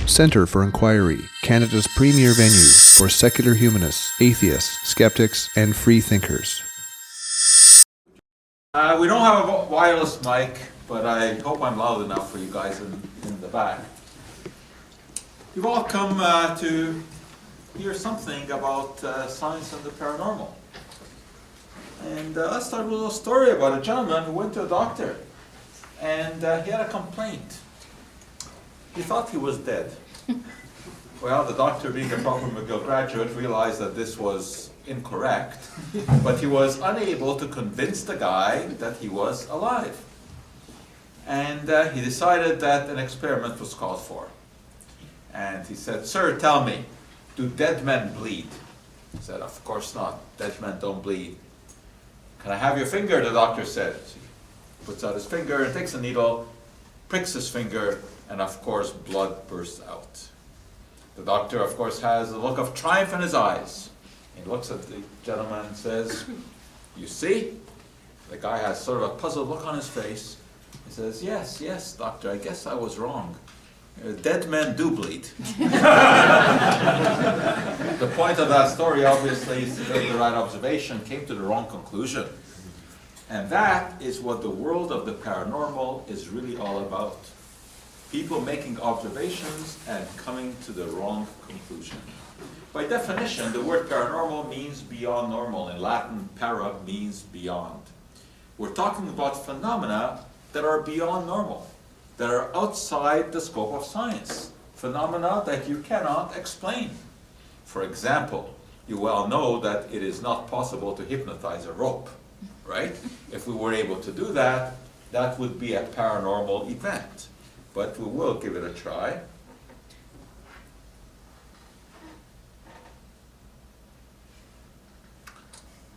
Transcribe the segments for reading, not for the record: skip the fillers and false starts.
Centre for Inquiry, Canada's premier venue for secular humanists, atheists, skeptics, and free thinkers. We don't have a wireless mic, but I hope I'm loud enough for you guys in the back. You've all come to hear something about science and the paranormal. And let's start with a little story about a gentleman who went to a doctor and he had a complaint. He thought he was dead. Well, the doctor, being a proper McGill graduate, realized that this was incorrect, but he was unable to convince the guy that he was alive. And he decided that an experiment was called for. And he said, "Sir, tell me, do dead men bleed?" He said, "Of course not. Dead men don't bleed." "Can I have your finger?" the doctor said. So he puts out his finger and takes a needle, pricks his finger, and of course blood bursts out. The doctor, of course, has a look of triumph in his eyes. He looks at the gentleman and says, "You see?" The guy has sort of a puzzled look on his face. He says, yes, doctor, I guess I was wrong. Dead men do bleed." The point of that story, obviously, is to make the right observation, came to the wrong conclusion. And that is what the world of the paranormal is really all about. People making observations and coming to the wrong conclusion. By definition, the word paranormal means beyond normal. In Latin, para means beyond. We're talking about phenomena that are beyond normal, that are outside the scope of science, phenomena that you cannot explain. For example, you well know that it is not possible to hypnotize a rope, right? If we were able to do that, that would be a paranormal event. But we will give it a try.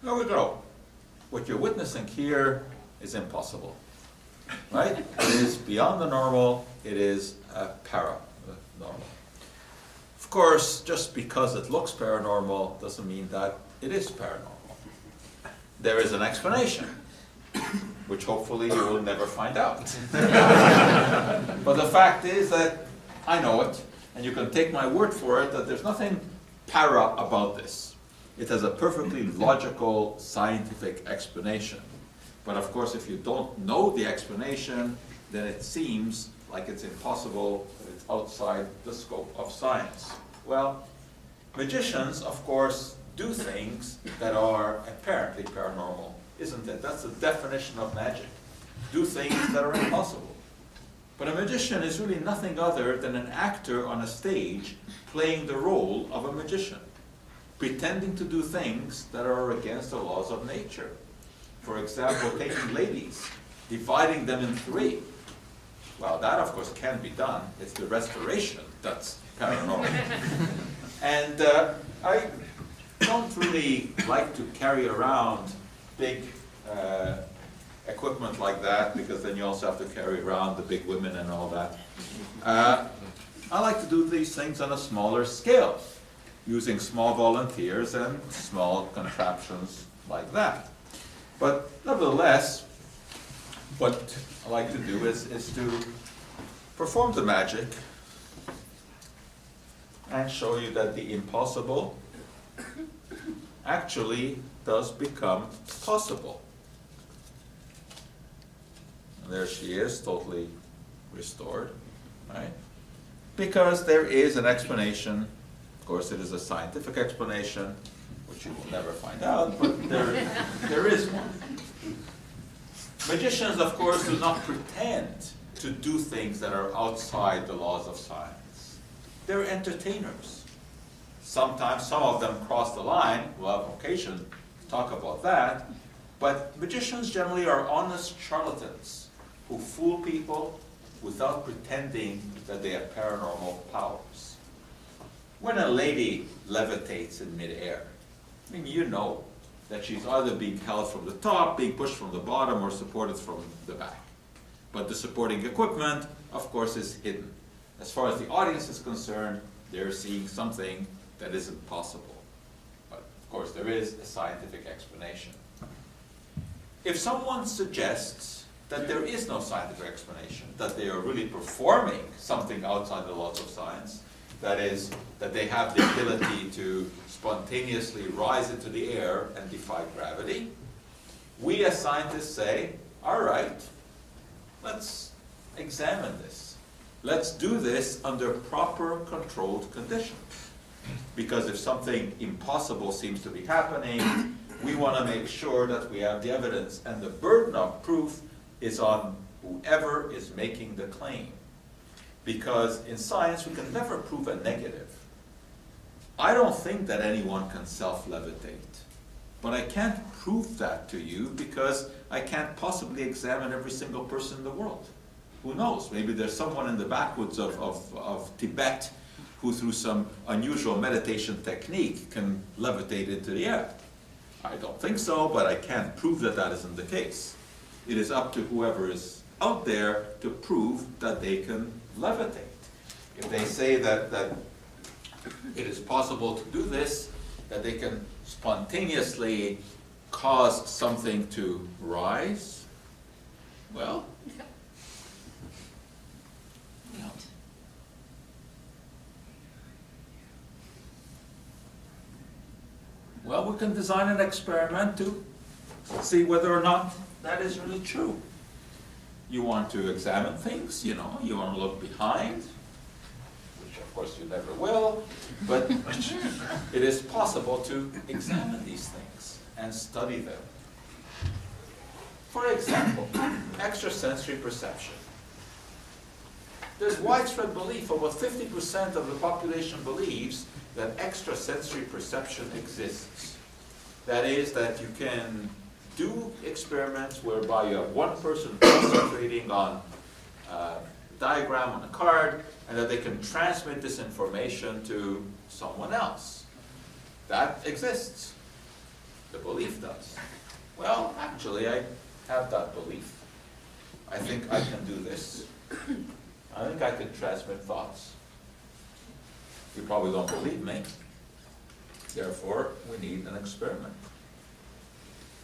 There we go. What you're witnessing here is impossible, right? It is beyond the normal. It is a paranormal. Of course, just because it looks paranormal doesn't mean that it is paranormal. There is an explanation, which hopefully you will never find out. But the fact is that I know it, and you can take my word for it that there's nothing para about this. It has a perfectly logical, scientific explanation. But of course, if you don't know the explanation, then it seems like it's impossible, that it's outside the scope of science. Well, magicians, of course, do things that are apparently paranormal, isn't it? That's the definition of magic. Do things that are impossible. But a magician is really nothing other than an actor on a stage playing the role of a magician, pretending to do things that are against the laws of nature. For example, taking ladies, dividing them in three. Well, that of course can be done. It's the restoration that's paranormal. And I don't really like to carry around big equipment like that, because then you also have to carry around the big women and all that. I like to do these things on a smaller scale, using small volunteers and small contraptions like that. But nevertheless, what I like to do is to perform the magic and show you that the impossible actually does become possible. And there she is, totally restored, right? Because there is an explanation. Of course, it is a scientific explanation, which you will never find out, but there is one. Magicians, of course, do not pretend to do things that are outside the laws of science. They're entertainers. Sometimes some of them cross the line. We'll have occasion to talk about that. But magicians generally are honest charlatans who fool people without pretending that they have paranormal powers. When a lady levitates in midair, I mean, you know that she's either being held from the top, being pushed from the bottom, or supported from the back. But the supporting equipment, of course, is hidden. As far as the audience is concerned, they're seeing something that isn't possible. But of course, there is a scientific explanation. If someone suggests that there is no scientific explanation, that they are really performing something outside the laws of science, that is, that they have the ability to spontaneously rise into the air and defy gravity, we as scientists say, all right, let's examine this. Let's do this under proper controlled conditions. Because if something impossible seems to be happening, we want to make sure that we have the evidence, and the burden of proof is on whoever is making the claim. Because in science, we can never prove a negative. I don't think that anyone can self-levitate, but I can't prove that to you because I can't possibly examine every single person in the world. Who knows? Maybe there's someone in the backwoods of Tibet who through some unusual meditation technique can levitate into the air. I don't think so, but I can't prove that that isn't the case. It is up to whoever is out there to prove that they can levitate. If they say that it is possible to do this, that they can spontaneously cause something to rise, well, well, we can design an experiment to see whether or not that is really true. You want to examine things, you know, you want to look behind, which of course you never will, but it is possible to examine these things and study them. For example, extrasensory perception. There's widespread belief, over 50% of the population believes that extrasensory perception exists. That is, that you can do experiments whereby you have one person concentrating on a diagram on a card, and that they can transmit this information to someone else. That exists. The belief does. Well, actually, I have that belief. I think I can do this. I think I can transmit thoughts. You probably don't believe me. Therefore, we need an experiment.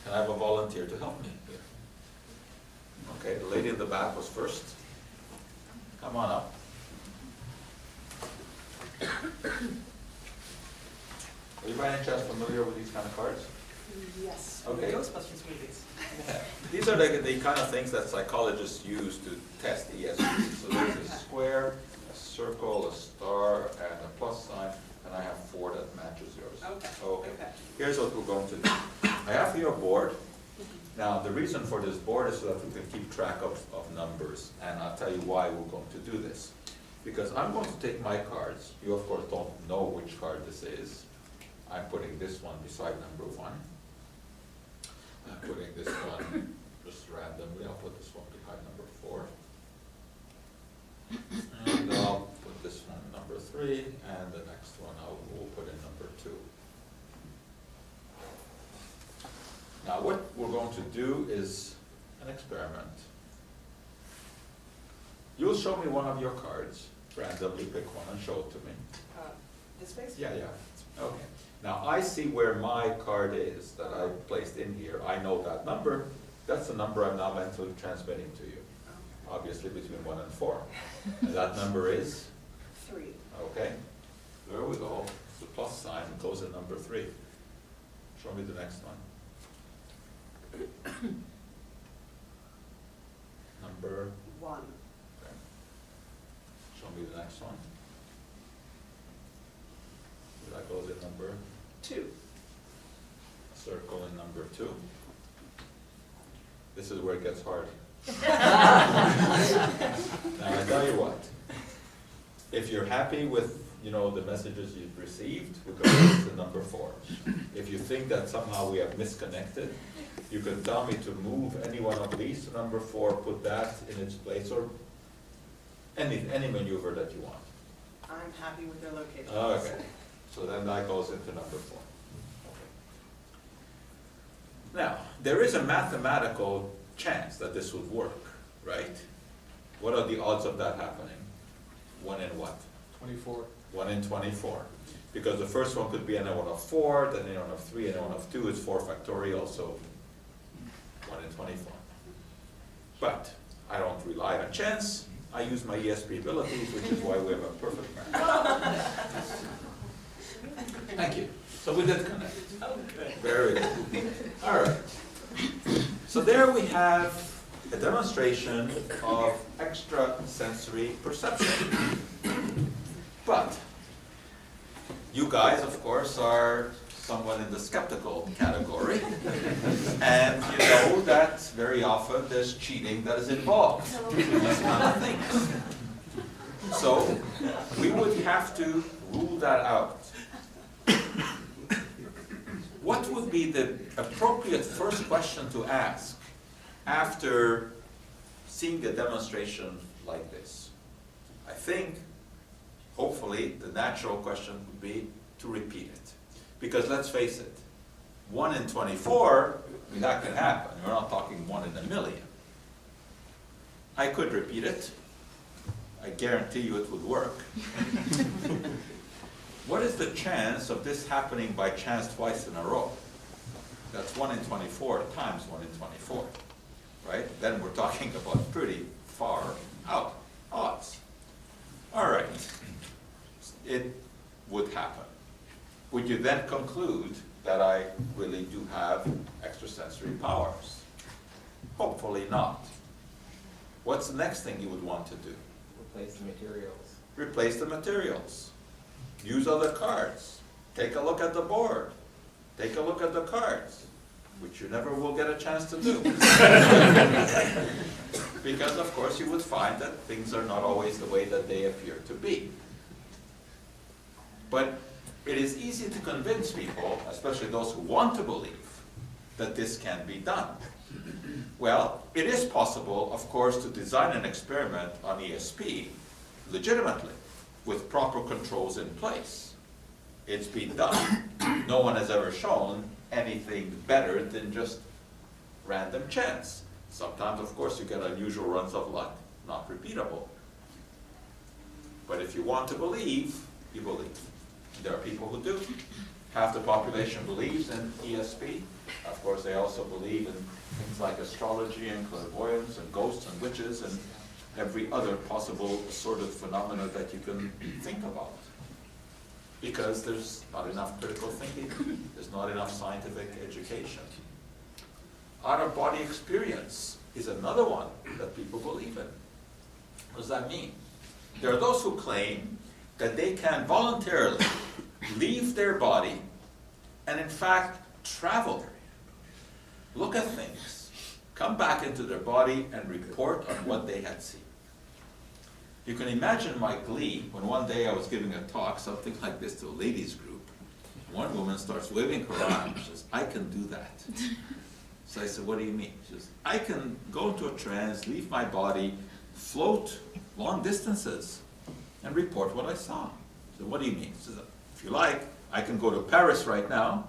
Can I have a volunteer to help me here? Okay, the lady in the back was first. Come on up. Are you by any chance familiar with these kind of cards? Yes. Okay. Ghostbusters movies. Yeah. These are the kind of things that psychologists use to test ESP. So there's a square, a circle, a star, and a plus sign, and I have 4 that matches yours. Okay. Okay. Okay. Here's what we're going to do. I have here a board. Now, the reason for this board is so that we can keep track of numbers, and I'll tell you why we're going to do this. Because I'm going to take my cards. You, of course, don't know which card this is. I'm putting this one beside number 1. I'm putting this one just randomly. I'll put this one behind number 4. And I'll put this one number 3, and the next one we'll put in number 2. Now what we're going to do is an experiment. You'll show me one of your cards, randomly pick one and show it to me. This face? Yeah, yeah, okay. Now I see where my card is that I placed in here. I know that number. That's the number I'm now mentally transmitting to you. Obviously between 1 and 4. And that number is? 3. Okay, there we go. The plus sign goes in number 3. Show me the next one. Number? 1. Okay. Show me the next one. That goes in number? 2. Circle in number 2. This is where it gets hard. Now I tell you what, if you're happy with the messages you've received, we go to number 4. If you think that somehow we have misconnected, you can tell me to move any one of these to number 4, put that in its place, or any maneuver that you want. I'm happy with their location. Okay, so then that goes into number 4. Okay. Now, there is a mathematical chance that this would work, right? What are the odds of that happening? 1 in what? 24. 1 in 24. Because the first one could be n1 of 4, then n1 of 3, n1 of 2 is 4 factorial, so 1 in 24. But I don't rely on chance. I use my ESP abilities, which is why we have a perfect match. Thank you. So we did connect. Okay. Very good. All right. So there we have a demonstration of extrasensory perception. But you guys, of course, are somewhat in the skeptical category. And you know that very often there's cheating that is involved in these kind of things. So we would have to rule that out. What would be the appropriate first question to ask after seeing a demonstration like this? I think, hopefully, the natural question would be to repeat it. Because let's face it, 1 in 24, I mean, that can happen. We're not talking 1 in a million. I could repeat it. I guarantee you it would work. What is the chance of this happening by chance twice in a row? That's 1 in 24 times 1 in 24, right? Then we're talking about pretty far out odds. All right, it would happen. Would you then conclude that I really do have extrasensory powers? Hopefully not. What's the next thing you would want to do? Replace the materials. Replace the materials. Use other cards. Take a look at the board. Take a look at the cards, which you never will get a chance to do. Because, of course, you would find that things are not always the way that they appear to be. But it is easy to convince people, especially those who want to believe, that this can be done. Well, it is possible, of course, to design an experiment on ESP legitimately, with proper controls in place. It's been done. No one has ever shown anything better than just random chance. Sometimes, of course, you get unusual runs of luck, not repeatable. But if you want to believe, you believe. There are people who do. Half the population believes in ESP. Of course, they also believe in things like astrology and clairvoyance and ghosts and witches and every other possible assorted phenomena that you can think about. Because there's not enough critical thinking, there's not enough scientific education. Out-of-body experience is another one that people believe in. What does that mean? There are those who claim that they can voluntarily leave their body and in fact travel, look at things, come back into their body and report on what they had seen. You can imagine my glee when one day I was giving a talk, something like this, to a ladies group. One woman starts waving her arm. She says, "I can do that." So I said, "What do you mean?" She says, "I can go into a trance, leave my body, float long distances, and report what I saw." I said, "What do you mean?" She says, "If you like, I can go to Paris right now,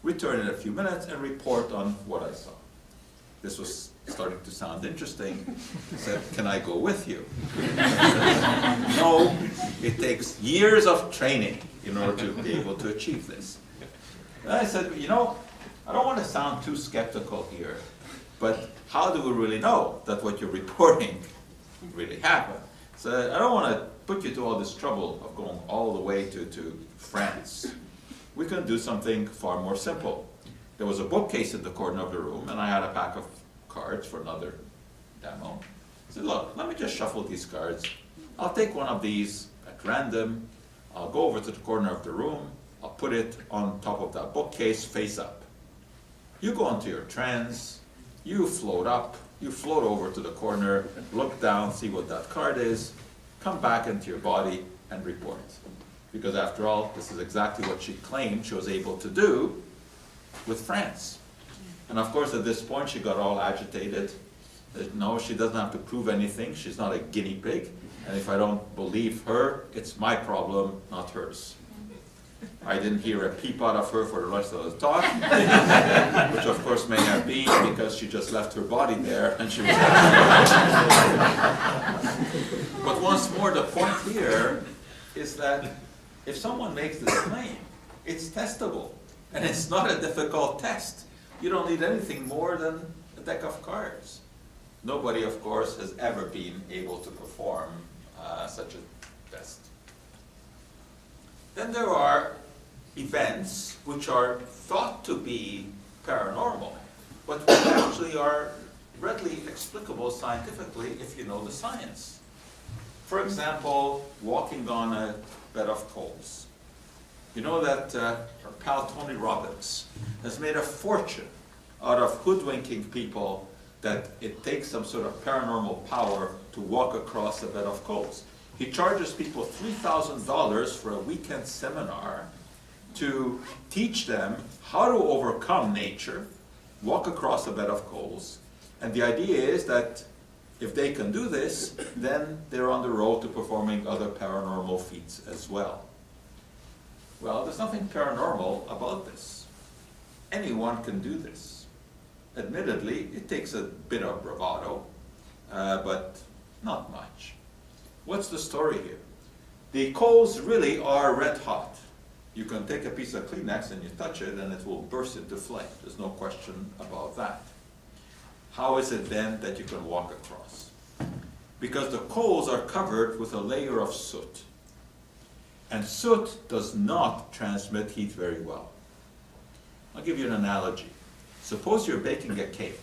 return in a few minutes, and report on what I saw." This was starting to sound interesting. I said, "Can I go with you?" No, it takes years of training in order to be able to achieve this. And I said, "You know, I don't want to sound too skeptical here, but how do we really know that what you're reporting really happened? So I don't want to put you to all this trouble of going all the way to France. We can do something far more simple." There was a bookcase in the corner of the room, and I had a pack of cards for another demo. I said, "Look, let me just shuffle these cards. I'll take one of these at random. I'll go over to the corner of the room. I'll put it on top of that bookcase face up. You go into your trance. You float up. You float over to the corner, look down, see what that card is, come back into your body and report." Because after all, this is exactly what she claimed she was able to do with France. And of course, at this point, she got all agitated. That, no, she doesn't have to prove anything. She's not a guinea pig. And if I don't believe her, it's my problem, not hers. I didn't hear a peep out of her for the rest of the talk, which of course may have been because she just left her body there and she was. But once more, the point here is that if someone makes this claim, it's testable. And it's not a difficult test. You don't need anything more than a deck of cards. nobody, of course, has ever been able to perform such a test. Then there are events which are thought to be paranormal, but which actually are readily explicable scientifically if you know the science. For example, walking on a bed of coals. You know that our pal Tony Robbins has made a fortune out of hoodwinking people that it takes some sort of paranormal power to walk across a bed of coals. He charges people $3,000 for a weekend seminar to teach them how to overcome nature, walk across a bed of coals, and the idea is that if they can do this, then they're on the road to performing other paranormal feats as well. Well, there's nothing paranormal about this. Anyone can do this. Admittedly, it takes a bit of bravado, but not much. What's the story here? The coals really are red hot. You can take a piece of Kleenex and you touch it and it will burst into flame. There's no question about that. How is it then that you can walk across? Because the coals are covered with a layer of soot. And soot does not transmit heat very well. I'll give you an analogy. Suppose you're baking a cake.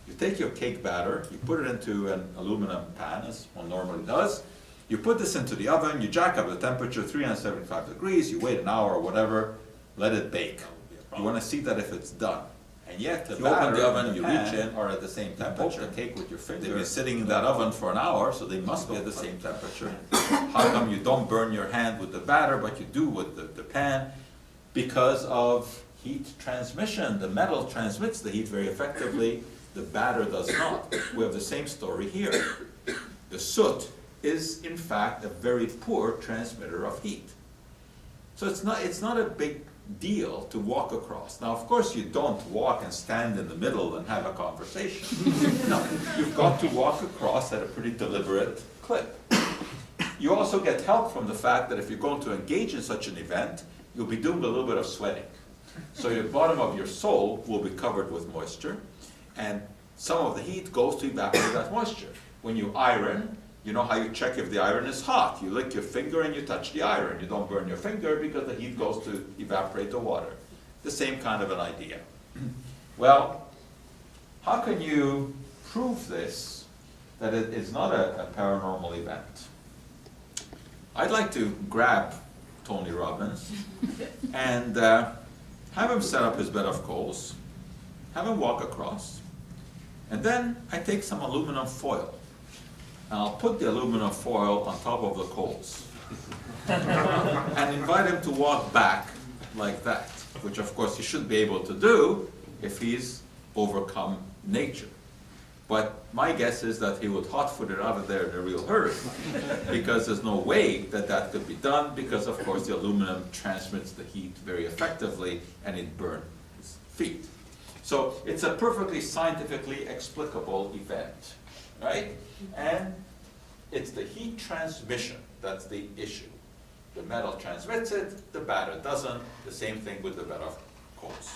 You take your cake batter, you put it into an aluminum pan, as one normally does. You put this into the oven, you jack up the temperature 375 degrees, you wait an hour or whatever, let it bake. You want to see that if it's done. And yet, you open the oven, you reach in, are at the same temperature. Poke the cake with your finger. They've been sitting in that oven for an hour, so they must be at the same temperature. How come you don't burn your hand with the batter, but you do with the pan? Because of heat transmission. The metal transmits the heat very effectively. The batter does not. We have the same story here. The soot is, in fact, a very poor transmitter of heat. So it's not a big deal to walk across. Now, of course, you don't walk and stand in the middle and have a conversation. No, you've got to walk across at a pretty deliberate clip. You also get help from the fact that if you're going to engage in such an event, you'll be doing a little bit of sweating. So your bottom of your sole will be covered with moisture, and some of the heat goes to evaporate that moisture. When you iron, you know how you check if the iron is hot. You lick your finger and you touch the iron. You don't burn your finger because the heat goes to evaporate the water. The same kind of an idea. Well, how can you prove this, that it is not a paranormal event? I'd like to grab Tony Robbins and have him set up his bed of coals, have him walk across, and then I take some aluminum foil. And I'll put the aluminum foil on top of the coals and invite him to walk back like that, which of course he should be able to do if he's overcome nature. But my guess is that he would hot-foot it out of there in a real hurry, because there's no way that that could be done, because of course the aluminum transmits the heat very effectively and it burns his feet. So it's a perfectly scientifically explicable event, right? And it's the heat transmission that's the issue. The metal transmits it, the batter doesn't. The same thing with the bed of coals.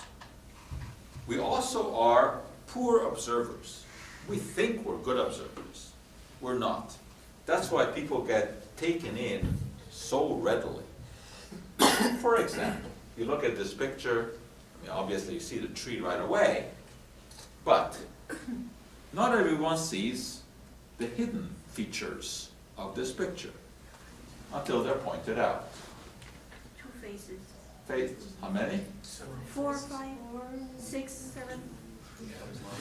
We also are poor observers. We think we're good observers. We're not. That's why people get taken in so readily. For example, you look at this picture, I mean, obviously you see the tree right away, but not everyone sees the hidden features of this picture until they're pointed out. 2 faces. Faces. How many? 4, 5, 6, 7.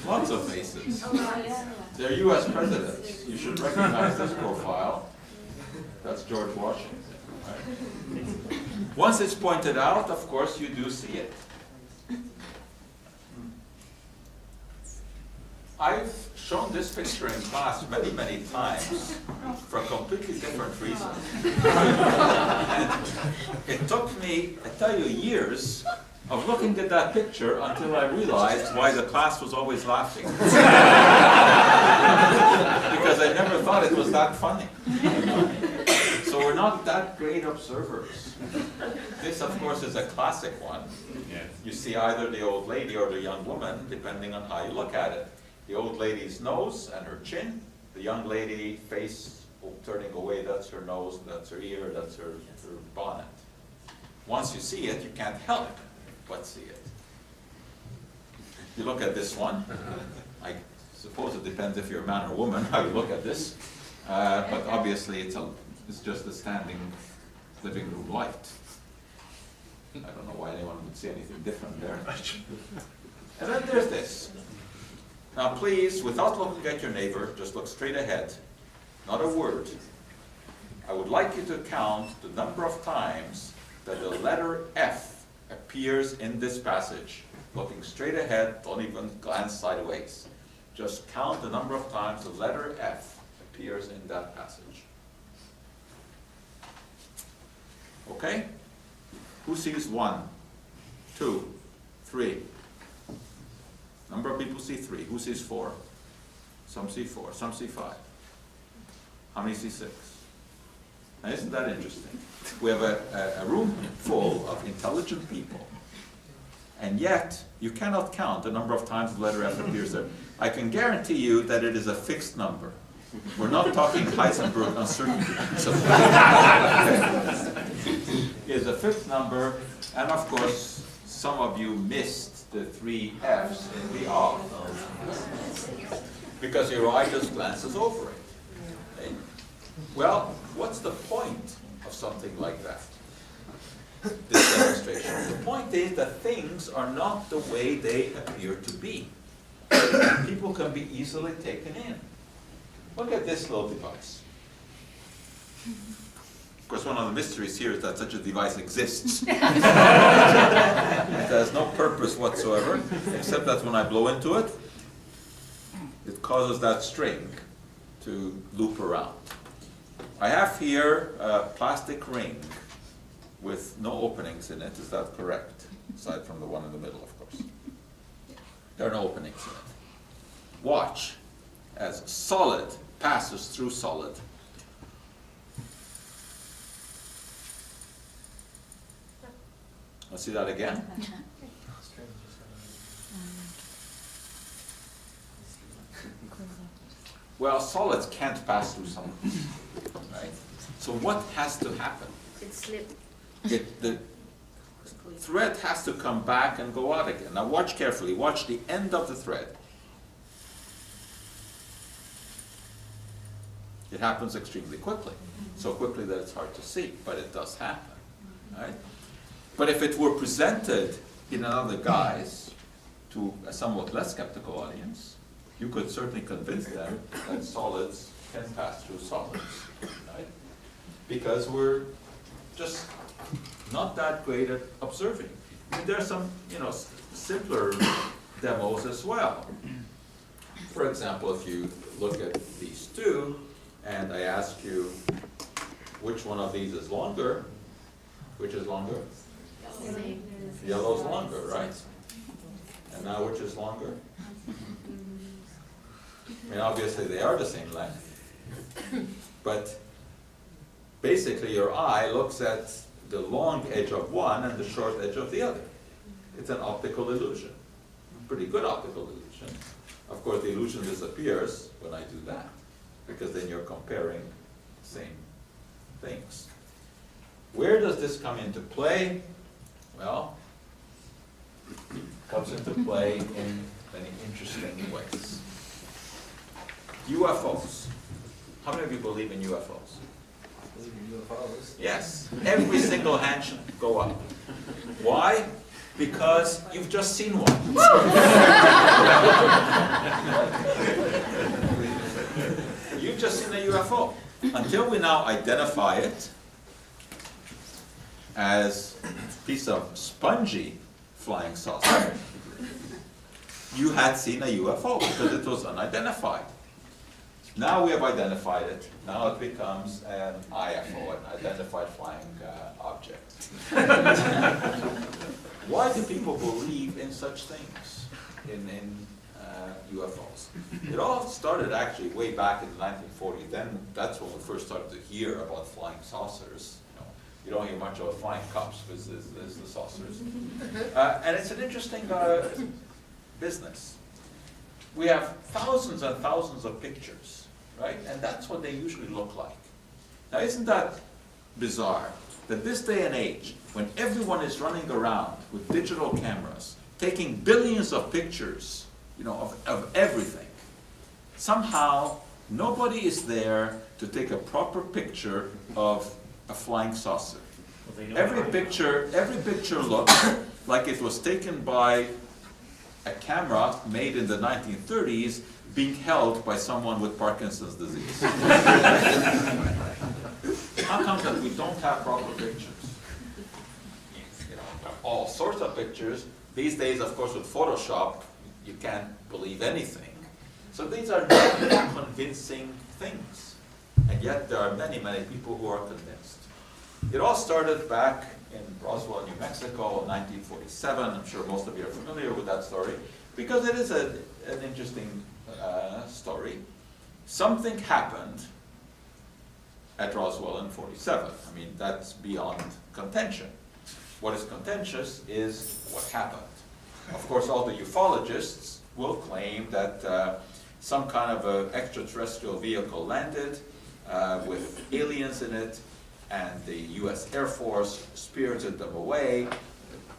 Lots of faces. Oh, yeah. They're US presidents. You should recognize this profile. That's George Washington. Right? Once it's pointed out, of course, you do see it. I've shown this picture in class many, many times for a completely different reason. And it took me, I tell you, years of looking at that picture until I realized why the class was always laughing. Because I never thought it was that funny. So we're not that great observers. This, of course, is a classic one. You see either the old lady or the young woman, depending on how you look at it. the old lady's nose and her chin, the young lady face turning away, that's her nose, that's her ear, that's her bonnet. Once you see it, you can't help but see it. You look at this one, I suppose it depends if you're a man or a woman how you look at this, but obviously it's just a standing living room light. I don't know why anyone would see anything different there. And then there's this. Now please, without looking at your neighbor, just look straight ahead. Not a word. I would like you to count the number of times that the letter F appears in this passage. Looking straight ahead, don't even glance sideways. Just count the number of times the letter F appears in that passage. Okay? Who sees 1, 2, 3? Number of people see 3. Who sees 4? Some see 4. Some see 5. How many see 6? Now, isn't that interesting? We have a room full of intelligent people, and yet you cannot count the number of times the letter F appears there. I can guarantee you that it is a fixed number. We're not talking Heisenberg uncertainty. So, it is a fixed number, and of course, some of you missed the 3 F's in the R, because your eye just glances over it. Okay? Well, what's the point of something like that? This demonstration. The point is that things are not the way they appear to be. People can be easily taken in. Look at this little device. Of course, one of the mysteries here is that such a device exists. It has no purpose whatsoever, except that when I blow into it, it causes that string to loop around. I have here a plastic ring with no openings in it. Is that correct? Aside from the one in the middle, of course. There are no openings in it. Watch as solid passes through solid. Let's see that again. Well, solids can't pass through solids, right? So what has to happen? It slipped. The thread has to come back and go out again. Now watch carefully. Watch the end of the thread. It happens extremely quickly. So quickly that it's hard to see, but it does happen, right? But if it were presented in another guise to a somewhat less skeptical audience, you could certainly convince them that solids can pass through solids, right? Because we're just not that great at observing. I mean, there are some, simpler demos as well. For example, if you look at these two, and I ask you which one of these is longer, which is longer? Yellow's longer, right? And now which is longer? I mean, obviously they are the same length, but basically your eye looks at the long edge of one and the short edge of the other. It's an optical illusion, pretty good optical illusion. Of course, the illusion disappears when I do that, because then you're comparing the same things. Where does this come into play? Well, it comes into play in many interesting ways. UFOs. How many of you believe in UFOs? Believe in UFOs. Yes. Every single hand should go up. Why? Because you've just seen one. You've just seen a UFO. Until we now identify it as a piece of spongy flying saucer, you had seen a UFO because it was unidentified. Now we have identified it. Now it becomes an IFO, an identified flying object. Why do people believe in such things, in UFOs? It all started actually way back in the 1940s. Then that's when we first started to hear about flying saucers. You don't hear much about flying cups, because there's the saucers. And it's an interesting business. we have thousands and thousands of pictures, right? And that's what they usually look like. Now, isn't that bizarre? That this day and age, when everyone is running around with digital cameras, taking billions of pictures, of everything, somehow nobody is there to take a proper picture of a flying saucer. Every picture looks like it was taken by a camera made in the 1930s being held by someone with Parkinson's disease. How come that we don't have proper pictures? All sorts of pictures. These days, of course, with Photoshop, you can't believe anything. So these are not convincing things. And yet there are many, many people who are convinced. It all started back in Roswell, New Mexico in 1947. I'm sure most of you are familiar with that story because it is an interesting story. Something happened at Roswell in 47. I mean, that's beyond contention. What is contentious is what happened. Of course, all the ufologists will claim that some kind of an extraterrestrial vehicle landed with aliens in it, and the US Air Force spirited them away.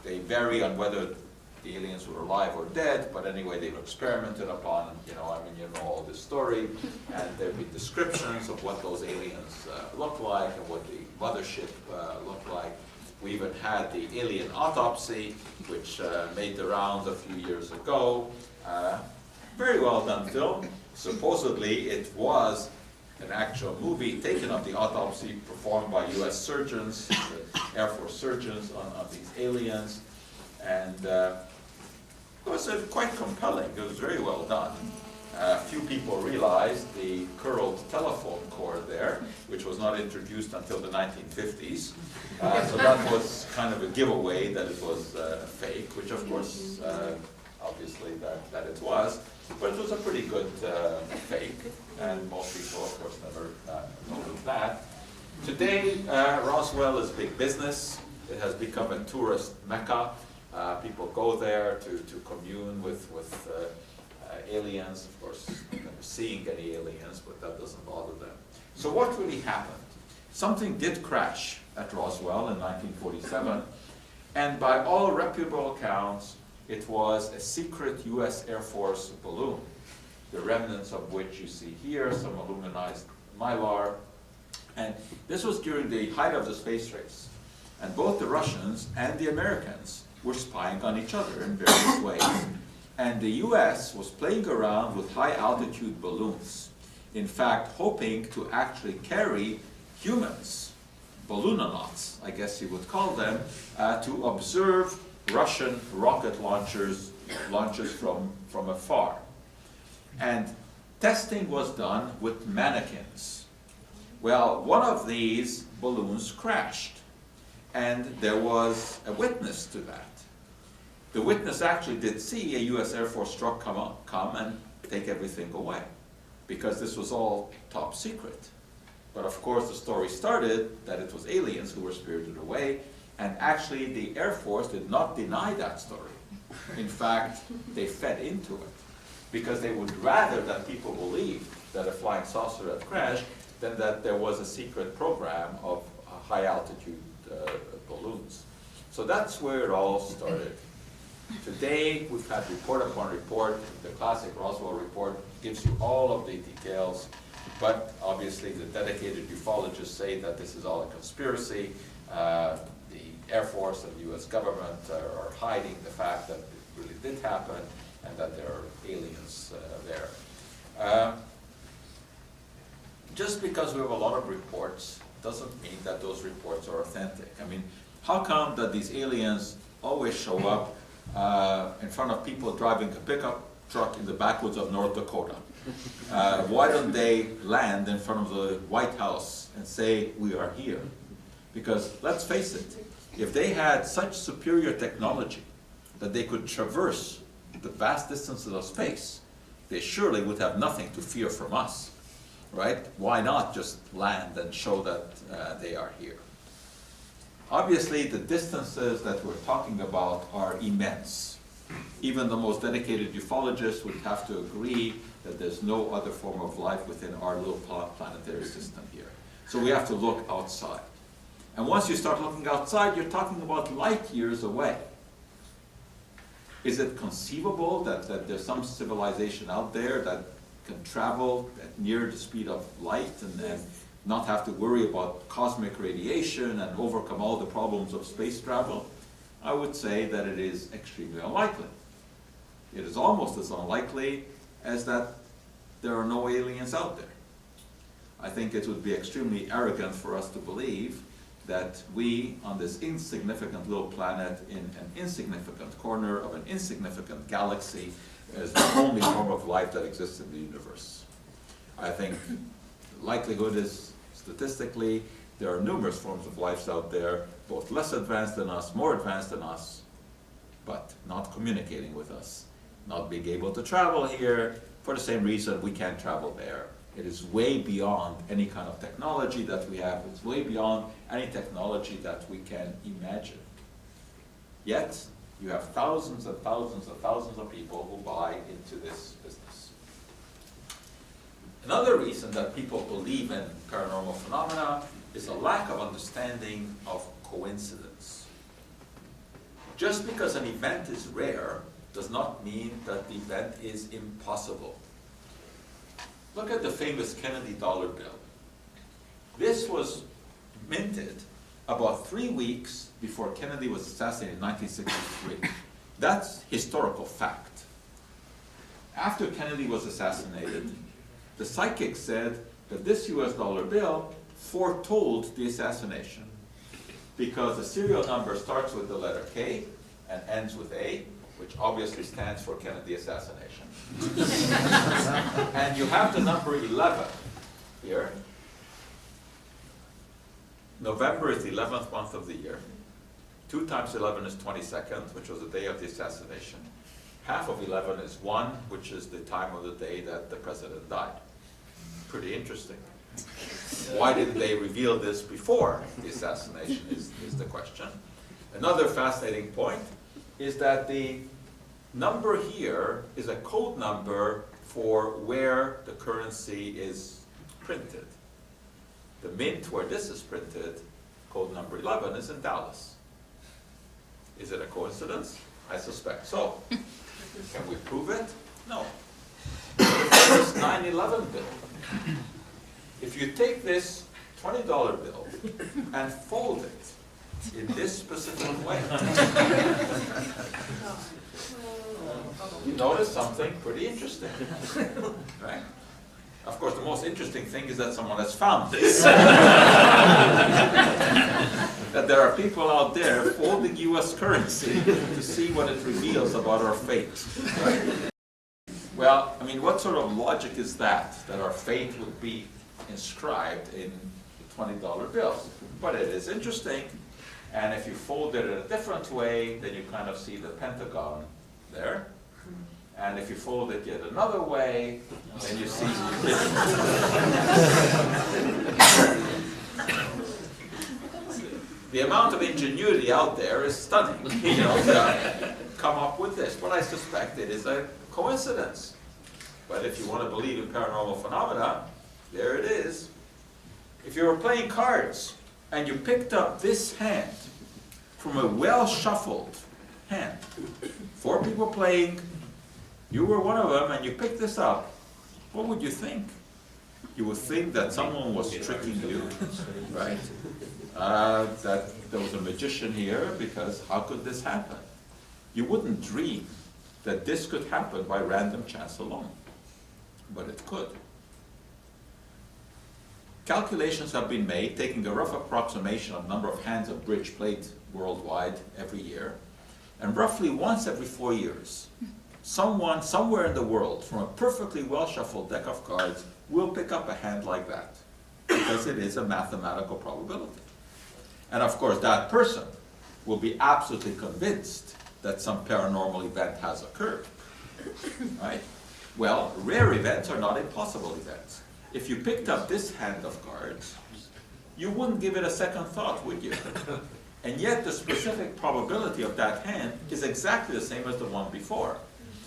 They vary on whether the aliens were alive or dead, but anyway, they were experimented upon, you know all this story, and there'd be descriptions of what those aliens looked like and what the mothership looked like. We even had the alien autopsy, which made the rounds a few years ago. Very well done film. Supposedly, it was an actual movie taken of the autopsy performed by US surgeons, Air Force surgeons on these aliens. And it was quite compelling. It was very well done. Few people realized the curled telephone cord there, which was not introduced until the 1950s. So that was kind of a giveaway that it was fake, which of course, obviously that it was. But it was a pretty good fake, and most people, of course, never noticed that. Today, Roswell is big business. It has become a tourist mecca. People go there to commune with aliens. Of course, never seeing any aliens, but that doesn't bother them. So what really happened? Something did crash at Roswell in 1947, and by all reputable accounts, it was a secret US Air Force balloon, the remnants of which you see here, some aluminized mylar. And this was during the height of the space race. And both the Russians and the Americans were spying on each other in various ways. And the US was playing around with high altitude balloons, in fact, hoping to actually carry humans, balloonauts, I guess you would call them, to observe Russian rocket launches from afar. And testing was done with mannequins. Well, one of these balloons crashed, and there was a witness to that. The witness actually did see a US Air Force truck come and take everything away, because this was all top secret. But of course the story started that it was aliens who were spirited away, and actually the Air Force did not deny that story. In fact, they fed into it, because they would rather that people believed that a flying saucer had crashed than that there was a secret program of high altitude balloons. So that's where it all started. Today, we've had report upon report. The classic Roswell report gives you all of the details, but obviously the dedicated ufologists say that this is all a conspiracy. The Air Force and the US government are hiding the fact that it really did happen and that there are aliens there. Just because we have a lot of reports doesn't mean that those reports are authentic. I mean, how come that these aliens always show up in front of people driving a pickup truck in the backwoods of North Dakota? Why don't they land in front of the White House and say, we are here? Because let's face it, if they had such superior technology that they could traverse the vast distances of space, they surely would have nothing to fear from us, right? Why not just land and show that they are here? Obviously, the distances that we're talking about are immense. Even the most dedicated ufologists would have to agree that there's no other form of life within our little planetary system here. So we have to look outside. And once you start looking outside, you're talking about light years away. Is it conceivable that there's some civilization out there that can travel at near the speed of light and not have to worry about cosmic radiation and overcome all the problems of space travel? I would say that it is extremely unlikely. It is almost as unlikely as that there are no aliens out there. I think it would be extremely arrogant for us to believe that we, on this insignificant little planet in an insignificant corner of an insignificant galaxy, is the only form of life that exists in the universe. I think the likelihood is, statistically, there are numerous forms of life out there, both less advanced than us, more advanced than us, but not communicating with us, not being able to travel here for the same reason we can't travel there. It is way beyond any kind of technology that we have. It's way beyond any technology that we can imagine. Yet, you have thousands and thousands and thousands of people who buy into this business. Another reason that people believe in paranormal phenomena is a lack of understanding of coincidence. Just because an event is rare does not mean that the event is impossible. Look at the famous Kennedy dollar bill. This was minted about 3 weeks before Kennedy was assassinated in 1963. That's historical fact. After Kennedy was assassinated, the psychic said that this US dollar bill foretold the assassination because the serial number starts with the letter K and ends with A, which obviously stands for Kennedy assassination. And you have the number 11 here. November is the 11th month of the year. 2 times 11 is 22nd, which was the day of the assassination. Half of 11 is 1, which is the time of the day that the president died. Pretty interesting. Why didn't they reveal this before the assassination is the question. Another fascinating point is that the number here is a code number for where the currency is printed. The mint where this is printed, code number 11, is in Dallas. Is it a coincidence? I suspect so. Can we prove it? No. This 9/11 bill. If you take this $20 bill and fold it in this specific way, you notice something pretty interesting, right? Of course, the most interesting thing is that someone has found this. That there are people out there folding US currency to see what it reveals about our fate, right? Well, I mean, what sort of logic is that our fate would be inscribed in $20 bills? But it is interesting, and if you fold it in a different way, then you kind of see the Pentagon there. And if you fold it yet another way, then you see the amount of ingenuity out there is stunning, you know, to come up with this. But I suspect it is a coincidence. But if you want to believe in paranormal phenomena, there it is. If you were playing cards and you picked up this hand from a well-shuffled hand, 4 people playing, you were one of them, and you picked this up, what would you think? You would think that someone was tricking you, right? That there was a magician here, because how could this happen? You wouldn't dream that this could happen by random chance alone, but it could. Calculations have been made, taking a rough approximation of number of hands of bridge played worldwide every year, and roughly once every 4 years, someone somewhere in the world from a perfectly well-shuffled deck of cards will pick up a hand like that, because it is a mathematical probability. And of course, that person will be absolutely convinced that some paranormal event has occurred, right? Well, rare events are not impossible events. If you picked up this hand of cards, you wouldn't give it a second thought, would you? And yet the specific probability of that hand is exactly the same as the one before.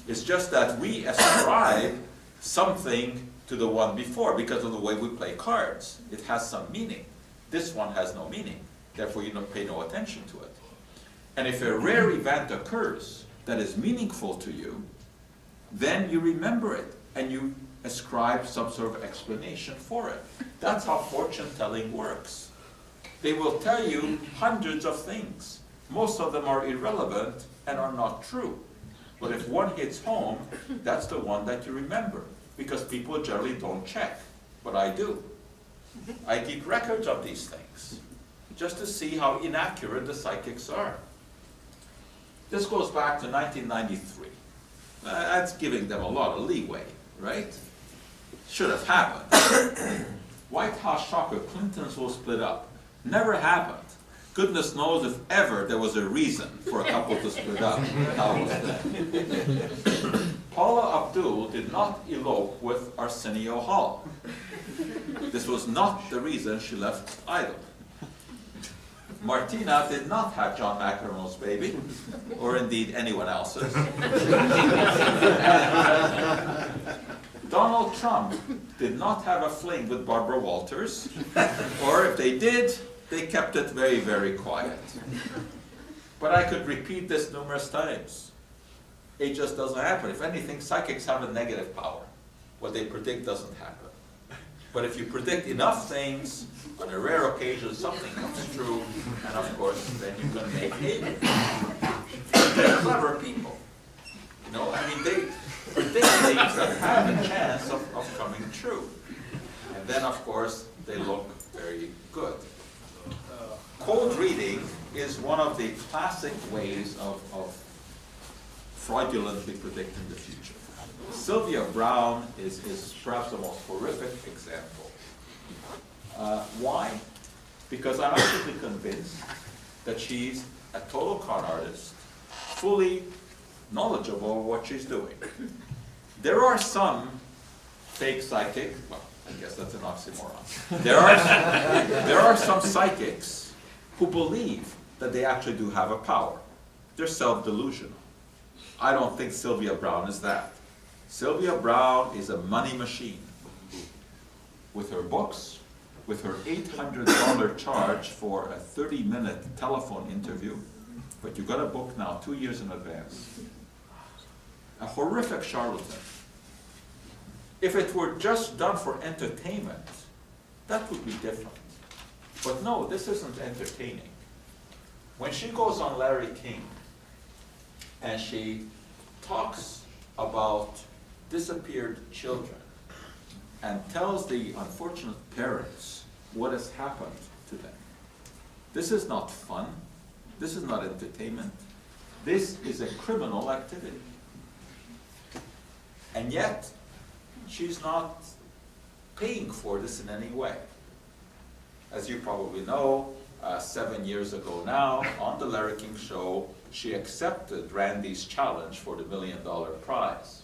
It's just that we ascribe something to the one before because of the way we play cards. It has some meaning. This one has no meaning. Therefore, you don't pay no attention to it. And if a rare event occurs that is meaningful to you, then you remember it and you ascribe some sort of explanation for it. That's how fortune telling works. They will tell you hundreds of things. Most of them are irrelevant and are not true. But if one hits home, that's the one that you remember, because people generally don't check, but I do. I keep records of these things, just to see how inaccurate the psychics are. This goes back to 1993. That's giving them a lot of leeway, right? Should have happened. White House shocker, Clintons will split up. Never happened. Goodness knows if ever there was a reason for a couple to split up. That was that. Paula Abdul did not elope with Arsenio Hall. This was not the reason she left Idol. Martina did not have John McEnroe's baby, or indeed anyone else's. Donald Trump did not have a fling with Barbara Walters, or if they did, they kept it very, very quiet. But I could repeat this numerous times. It just doesn't happen. If anything, psychics have a negative power. What they predict doesn't happen. But if you predict enough things, on a rare occasion something comes true, and of course then you can make hay. They're clever people. You know, I mean, they predict things that have a chance of coming true. And then of course they look very good. Cold reading is one of the classic ways of fraudulently predicting the future. Sylvia Brown is perhaps the most horrific example. Why? Because I'm absolutely convinced that she's a total con artist, fully knowledgeable of what she's doing. There are some fake psychics, well, I guess that's an oxymoron. There are some psychics who believe that they actually do have a power. They're self-delusional. I don't think Sylvia Brown is that. Sylvia Brown is a money machine. With her books, with her $800 charge for a 30-minute telephone interview, but you got a book now 2 years in advance. A horrific charlatan. If it were just done for entertainment, that would be different. But no, this isn't entertaining. When she goes on Larry King and she talks about disappeared children and tells the unfortunate parents what has happened to them, this is not fun. This is not entertainment. This is a criminal activity. And yet, she's not paying for this in any way. As you probably know, 7 years ago now, on the Larry King show, she accepted Randy's challenge for the $1 million prize.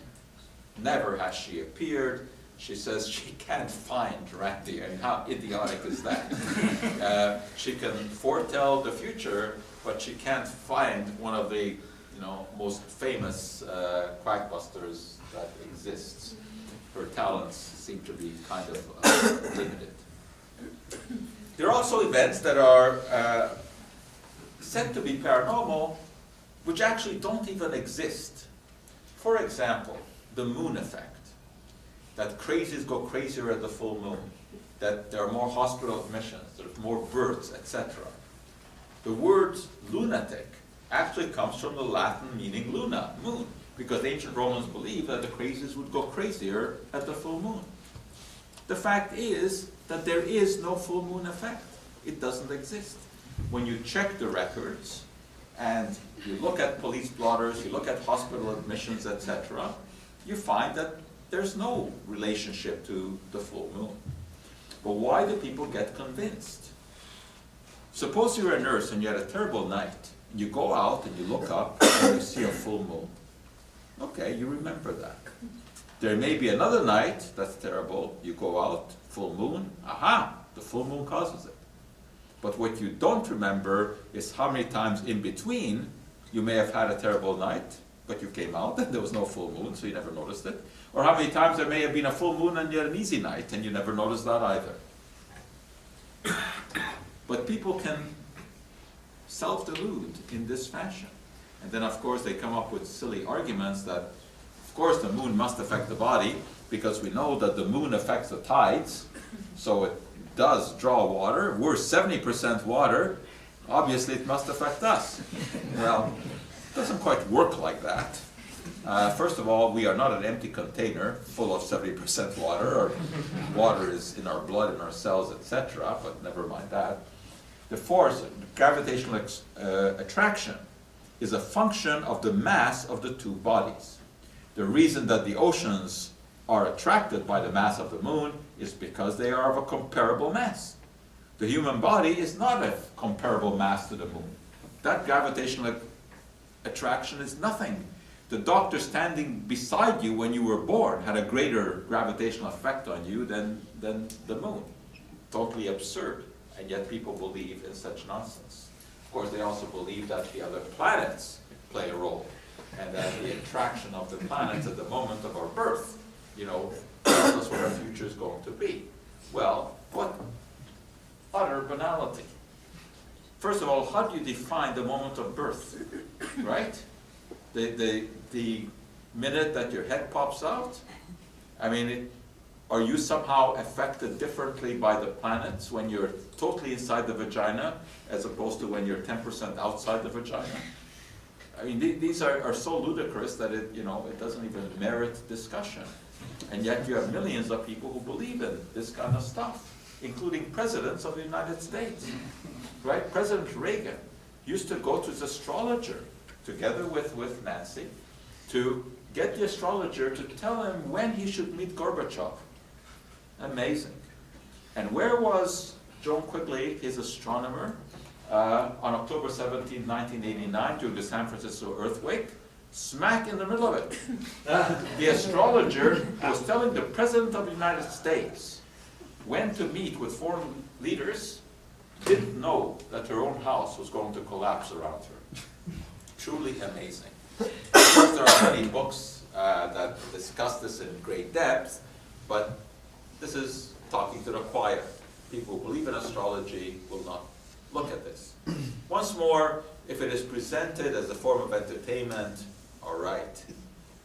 Never has she appeared. She says she can't find Randy. I mean, how idiotic is that? She can foretell the future, but she can't find one of the most famous quackbusters that exists. Her talents seem to be kind of limited. There are also events that are said to be paranormal, which actually don't even exist. For example, the moon effect. That crazies go crazier at the full moon. That there are more hospital admissions, there's more births, etc. The word lunatic actually comes from the Latin meaning luna, moon, because ancient Romans believed that the crazies would go crazier at the full moon. The fact is that there is no full moon effect. It doesn't exist. When you check the records and you look at police blotters, you look at hospital admissions, etc., you find that there's no relationship to the full moon. But why do people get convinced? Suppose you're a nurse and you had a terrible night. You go out and you look up and you see a full moon. Okay, you remember that. There may be another night that's terrible. You go out, full moon. Aha, the full moon causes it. But what you don't remember is how many times in between you may have had a terrible night, but you came out and there was no full moon, so you never noticed it. Or how many times there may have been a full moon and you had an easy night and you never noticed that either. But people can self-delude in this fashion. And then of course they come up with silly arguments that of course the moon must affect the body because we know that the moon affects the tides, so it does draw water. We're 70% water, obviously it must affect us. Well, it doesn't quite work like that. First of all, we are not an empty container full of 70% water, or water is in our blood, in our cells, etc., but never mind that. The force, gravitational attraction, is a function of the mass of the two bodies. The reason that the oceans are attracted by the mass of the moon is because they are of a comparable mass. The human body is not a comparable mass to the moon. That gravitational attraction is nothing. The doctor standing beside you when you were born had a greater gravitational effect on you than the moon. Totally absurd, and yet people believe in such nonsense. Of course, they also believe that the other planets play a role, and that the attraction of the planets at the moment of our birth, tells us what our future is going to be. Well, what utter banality. First of all, how do you define the moment of birth, right? The minute that your head pops out? I mean, are you somehow affected differently by the planets when you're totally inside the vagina as opposed to when you're 10% outside the vagina? I mean, these are so ludicrous that it doesn't even merit discussion. And yet you have millions of people who believe in this kind of stuff, including presidents of the United States. Right? President Reagan used to go to his astrologer together with Nancy to get the astrologer to tell him when he should meet Gorbachev. Amazing. And where was John Quigley, his astronomer, on October 17, 1989, during the San Francisco earthquake? Smack in the middle of it. The astrologer was telling the President of the United States when to meet with foreign leaders, didn't know that her own house was going to collapse around her. Truly amazing. Of course, there are many books that discuss this in great depth, but this is talking to the choir. People who believe in astrology will not look at this. Once more, if it is presented as a form of entertainment, all right.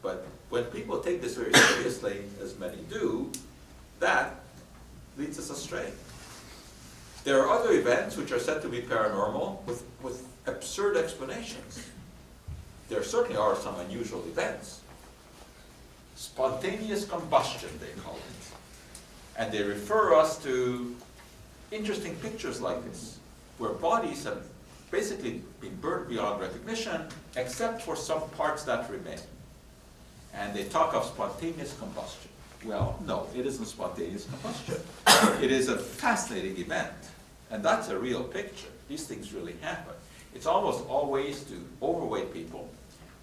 But when people take this very seriously, as many do, that leads us astray. There are other events which are said to be paranormal with absurd explanations. There certainly are some unusual events. Spontaneous combustion, they call it. And they refer us to interesting pictures like this, where bodies have basically been burned beyond recognition, except for some parts that remain. And they talk of spontaneous combustion. Well, no, it isn't spontaneous combustion. It is a fascinating event, and that's a real picture. These things really happen. It's almost always to overweight people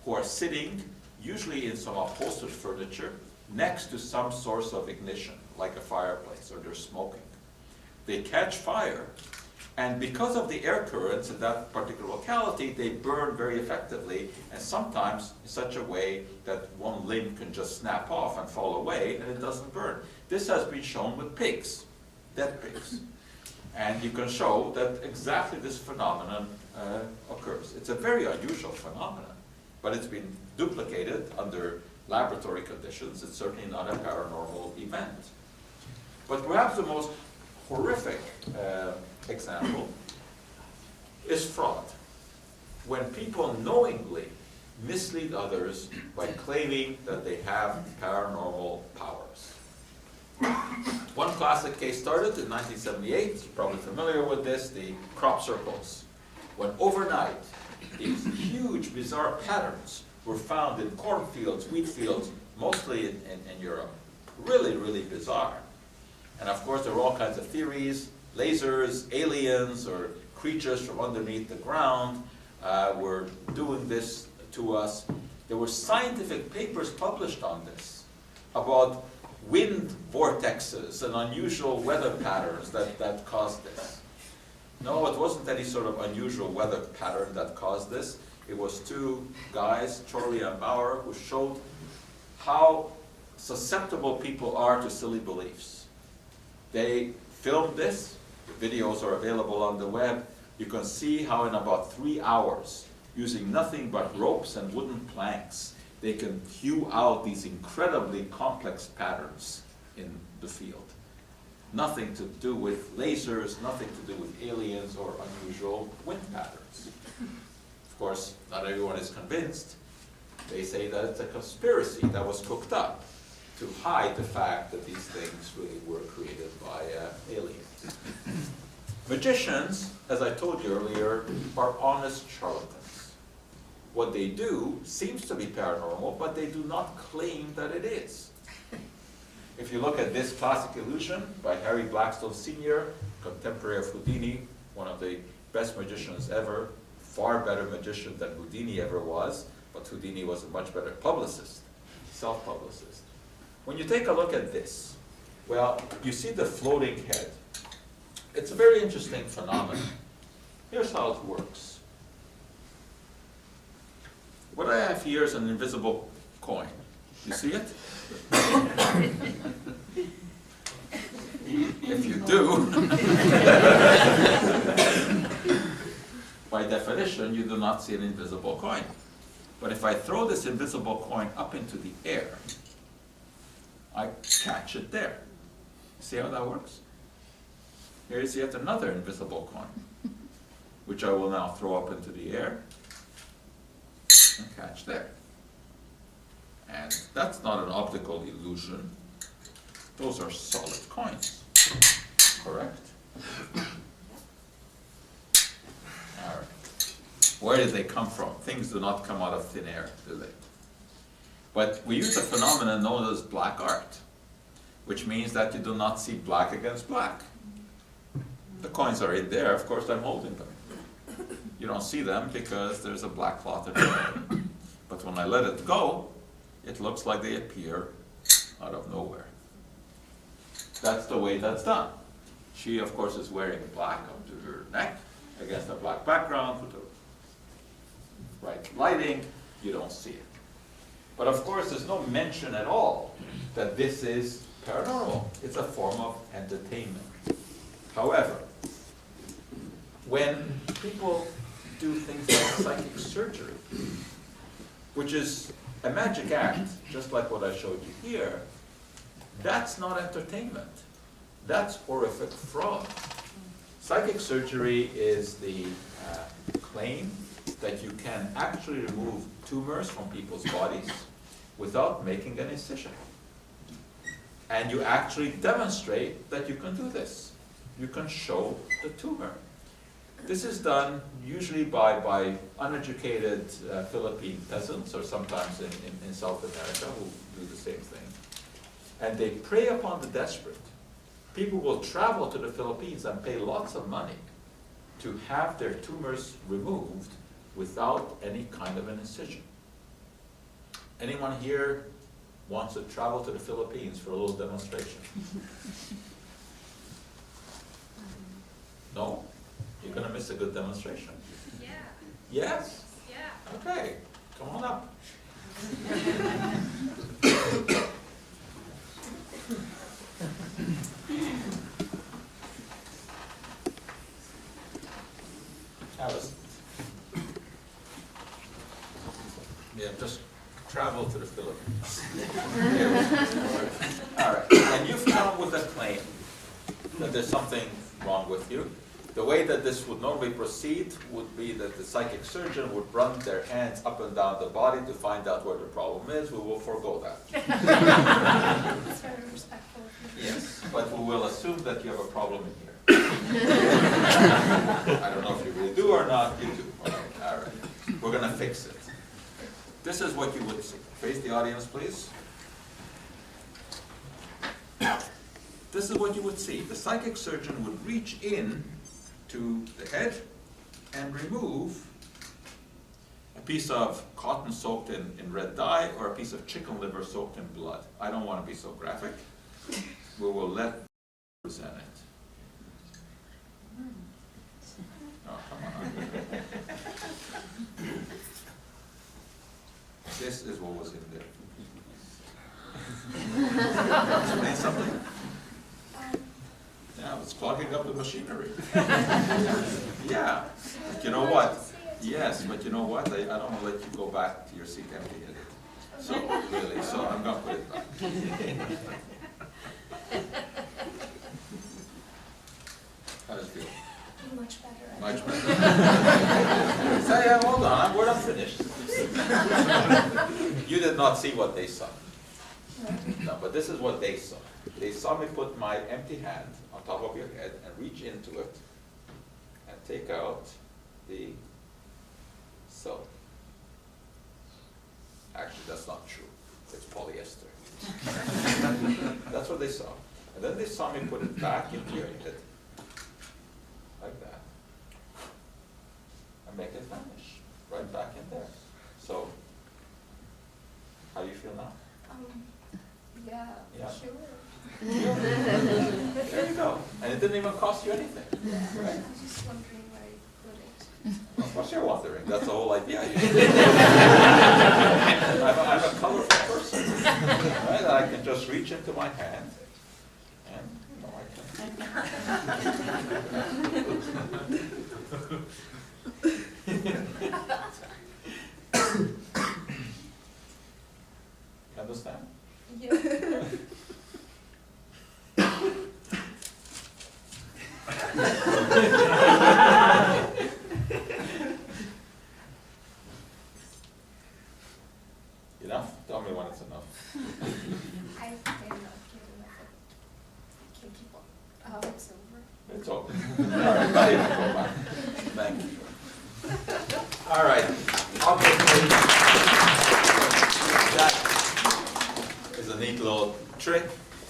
who are sitting, usually in some upholstered furniture, next to some source of ignition, like a fireplace, or they're smoking. They catch fire, and because of the air currents in that particular locality, they burn very effectively, and sometimes in such a way that one limb can just snap off and fall away, and it doesn't burn. This has been shown with pigs, dead pigs. And you can show that exactly this phenomenon occurs. It's a very unusual phenomenon, but it's been duplicated under laboratory conditions. It's certainly not a paranormal event. But perhaps the most horrific example is fraud. When people knowingly mislead others by claiming that they have paranormal powers. One classic case started in 1978, you're probably familiar with this, the crop circles. When overnight, these huge bizarre patterns were found in cornfields, wheat fields, mostly in Europe. Really, really bizarre. And of course, there were all kinds of theories. Lasers, aliens, or creatures from underneath the ground were doing this to us. There were scientific papers published on this about wind vortexes and unusual weather patterns that caused this. No, it wasn't any sort of unusual weather pattern that caused this. It was two guys, Charlie and Bauer, who showed how susceptible people are to silly beliefs. They filmed this. The videos are available on the web. You can see how in about 3 hours, using nothing but ropes and wooden planks, they can hew out these incredibly complex patterns in the field. Nothing to do with lasers, nothing to do with aliens or unusual wind patterns. Of course, not everyone is convinced. They say that it's a conspiracy that was cooked up to hide the fact that these things really were created by aliens. Magicians, as I told you earlier, are honest charlatans. What they do seems to be paranormal, but they do not claim that it is. If you look at this classic illusion by Harry Blackstone Sr., contemporary of Houdini, one of the best magicians ever, far better magician than Houdini ever was, but Houdini was a much better publicist, self-publicist. When you take a look at this, well, you see the floating head. It's a very interesting phenomenon. Here's how it works. What I have here is an invisible coin. You see it? If you do, by definition, you do not see an invisible coin. But if I throw this invisible coin up into the air, I catch it there. See how that works? Here is yet another invisible coin, which I will now throw up into the air and catch there. And that's not an optical illusion. Those are solid coins, correct? All right. Where did they come from? Things do not come out of thin air, do they? But we use a phenomenon known as black art, which means that you do not see black against black. The coins are in there, of course I'm holding them. You don't see them because there's a black cloth around them. But when I let it go, it looks like they appear out of nowhere. That's the way that's done. She, of course, is wearing black up to her neck against a black background with the right lighting. You don't see it. But of course, there's no mention at all that this is paranormal. It's a form of entertainment. However, when people do things like psychic surgery, which is a magic act, just like what I showed you here, that's not entertainment. That's horrific fraud. Psychic surgery is the claim that you can actually remove tumors from people's bodies without making an incision. And you actually demonstrate that you can do this. You can show the tumor. This is done usually by uneducated Philippine peasants, or sometimes in South America, who do the same thing. And they prey upon the desperate. People will travel to the Philippines and pay lots of money to have their tumors removed without any kind of an incision. Anyone here wants to travel to the Philippines for a little demonstration? No? You're going to miss a good demonstration. Yeah. Yes? Yeah. Okay, come on up. Alice. Yeah, just travel to the Philippines. All right, and you've come with a claim that there's something wrong with you. The way that this would normally proceed would be that the psychic surgeon would run their hands up and down the body to find out where the problem is. We will forego that. It's very respectful. Yes, but we will assume that you have a problem in here. I don't know if you really do or not. You do. Okay, all right. We're going to fix it. This is what you would see. Face the audience, please. This is what you would see. The psychic surgeon would reach in to the head and remove a piece of cotton soaked in red dye or a piece of chicken liver soaked in blood. I don't want to be so graphic. We will let present it. this is what was in there. Explain something? Yeah, it's clogging up the machinery. Yeah, but you know what? Yes, but you know what? I don't want to let you go back to your seat empty-handed. So, really, so I'm going to put it back. How does it feel? Much better. Much better. So, yeah, hold on, we're not finished. You did not see what they saw. No, but this is what they saw. They saw me put my empty hand on top of your head and reach into it and take out the silk. Actually, that's not true. It's polyester. That's what they saw. And then they saw me put it back into your head, like that, and make it vanish right back in there. So, how do you feel now? Yeah, Yeah. sure. There you go. And it didn't even cost you anything. Right? I'm just wondering where you put it. Of course you're wondering. That's the whole idea. I'm a colorful person. Right? I can just reach into my hand and, you know, You understand? Yeah. Enough? Tell me when it's enough. I think I'm not giving up. Can keep on. Oh, it's over. It's over. All right, now you can go back. Thank you. All right. Obviously, that is a neat little trick,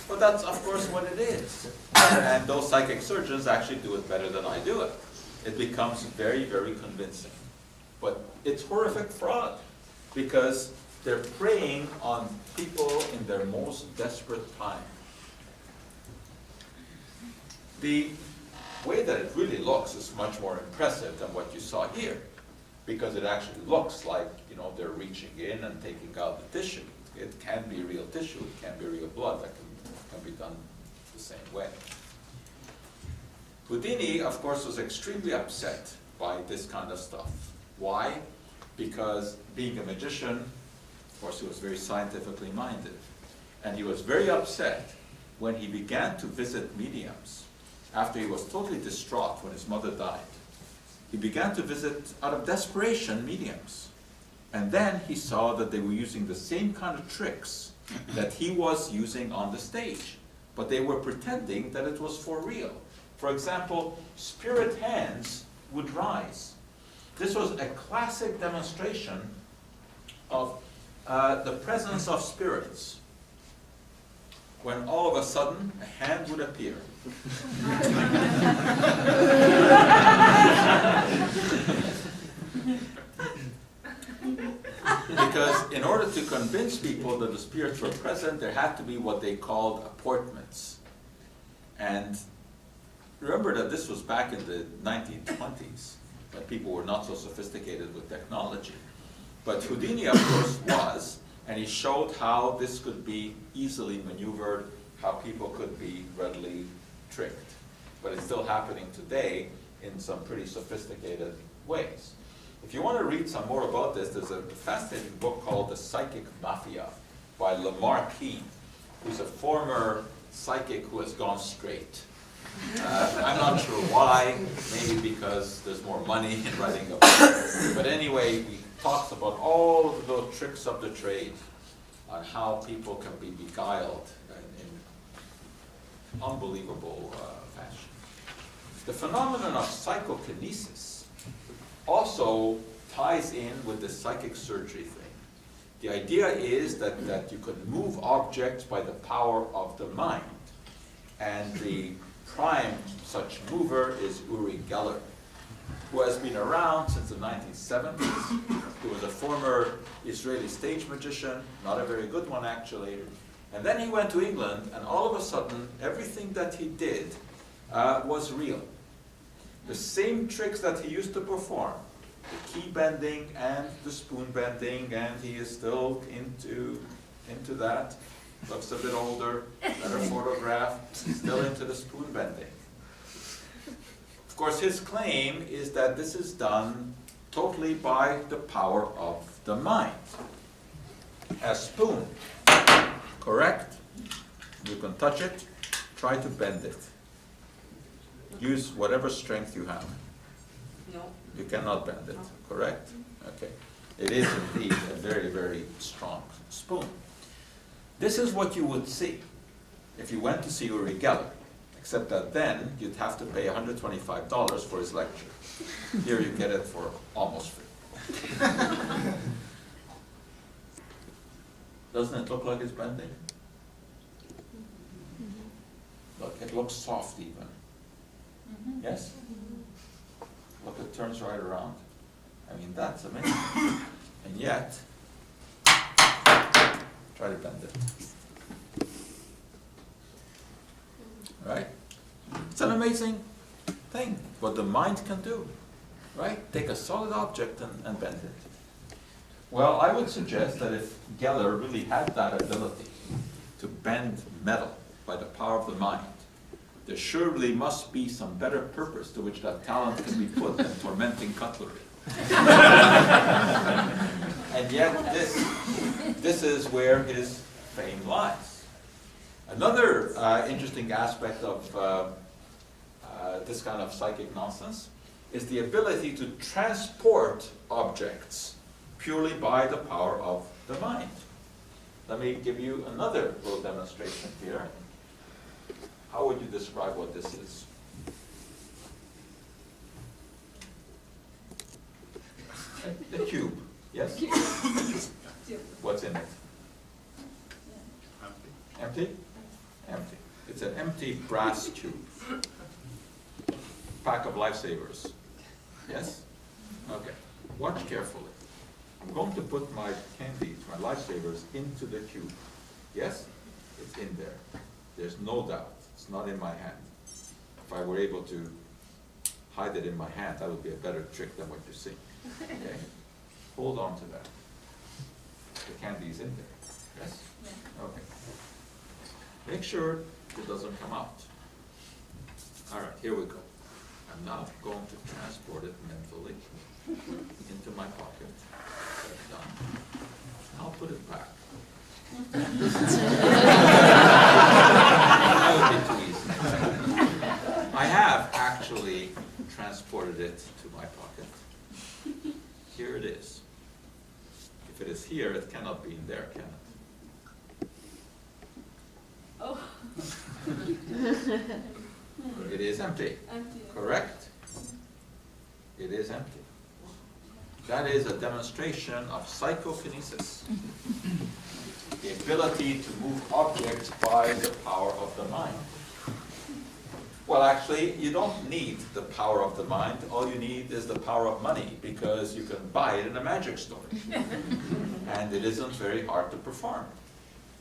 but that's of course what it is. And those psychic surgeons actually do it better than I do it. It becomes very, very convincing. But it's horrific fraud because they're preying on people in their most desperate time. The way that it really looks is much more impressive than what you saw here, because it actually looks like, you know, they're reaching in and taking out the tissue. It can be real tissue, it can be real blood, that can be done the same way. Houdini, of course, was extremely upset by this kind of stuff. Why? Because being a magician, of course, he was very scientifically minded. And he was very upset when he began to visit mediums after he was totally distraught when his mother died. He began to visit, out of desperation, mediums. And then he saw that they were using the same kind of tricks that he was using on the stage, but they were pretending that it was for real. For example, spirit hands would rise. This was a classic demonstration of the presence of spirits, when all of a sudden a hand would appear. Because in order to convince people that the spirits were present, there had to be what they called apportments. And remember that this was back in the 1920s, when people were not so sophisticated with technology. But Houdini, of course, was, and he showed how this could be easily maneuvered, how people could be readily tricked. But it's still happening today in some pretty sophisticated ways. If you want to read some more about this, there's a fascinating book called The Psychic Mafia by Lamar Keene, who's a former psychic who has gone straight. I'm not sure why, maybe because there's more money in writing a book. But anyway, he talks about all of the tricks of the trade, on how people can be beguiled in unbelievable fashion. The phenomenon of psychokinesis also ties in with the psychic surgery thing. The idea is that you can move objects by the power of the mind. And the prime such mover is Uri Geller, who has been around since the 1970s. He was a former Israeli stage magician, not a very good one actually. And then he went to England, and all of a sudden, everything that he did was real. The same tricks that he used to perform the key bending and the spoon bending, and he is still into that. Looks a bit older, better photograph, still into the spoon bending. Of course, his claim is that this is done totally by the power of the mind. A spoon, correct? You can touch it, try to bend it. Use whatever strength you have. No. You cannot bend it, correct? Okay. It is indeed a very, very strong spoon. This is what you would see if you went to see Uri Geller, except that then you'd have to pay $125 for his lecture. Here you get it for almost free. Doesn't it look like it's bending? Look, it looks soft even. Yes? Look, it turns right around. I mean, that's amazing. And yet, try to bend it. Right? It's an amazing thing, what the mind can do. Right? Take a solid object and bend it. Well, I would suggest that if Geller really had that ability to bend metal by the power of the mind, there surely must be some better purpose to which that talent can be put than tormenting cutlery. And yet this is where his fame lies. Another interesting aspect of this kind of psychic nonsense is the ability to transport objects purely by the power of the mind. Let me give you another little demonstration here. How would you describe what this is? A cube, yes? What's in it? Empty? Empty. It's an empty brass tube. Pack of lifesavers. Yes? Okay. Watch carefully. I'm going to put my candies, my lifesavers, into the tube. Yes? It's in there. There's no doubt. It's not in my hand. If I were able to hide it in my hand, that would be a better trick than what you see. Okay? Hold on to that. The candy's in there. Yes? Okay. Make sure it doesn't come out. All right, here we go. I'm now going to transport it mentally into my pocket. That's done. I'll put it back. That would be too easy. I have actually transported it to my pocket. Here it is. If it is here, it cannot be in there, can it? Oh. It is empty. Empty. Correct? It is empty. That is a demonstration of psychokinesis. The ability to move objects by the power of the mind. Well, actually, you don't need the power of the mind. All you need is the power of money, because you can buy it in a magic store. And it isn't very hard to perform.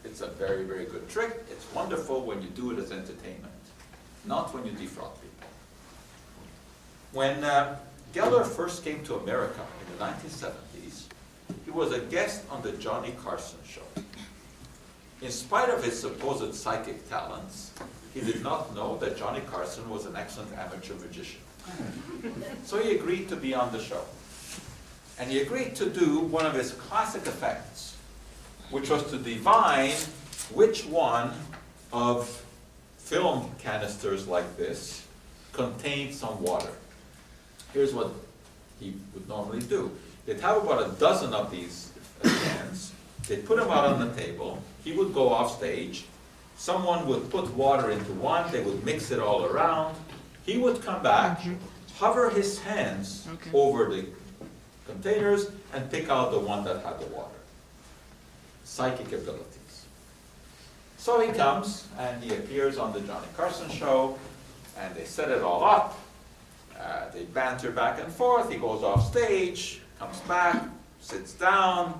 It's a very, very good trick. It's wonderful when you do it as entertainment, not when you defraud people. When Geller first came to America in the 1970s, he was a guest on the Johnny Carson show. In spite of his supposed psychic talents, he did not know that Johnny Carson was an excellent amateur magician. So he agreed to be on the show. And he agreed to do one of his classic effects, which was to divine which one of film canisters like this contained some water. Here's what he would normally do. They'd have about a dozen of these cans. They'd put them out on the table. He would go off stage. Someone would put water into one. They would mix it all around. He would come back, hover his hands over the containers, and pick out the one that had the water. Psychic abilities. So he comes, and he appears on the Johnny Carson show, and they set it all up. They banter back and forth. He goes off stage, comes back, sits down,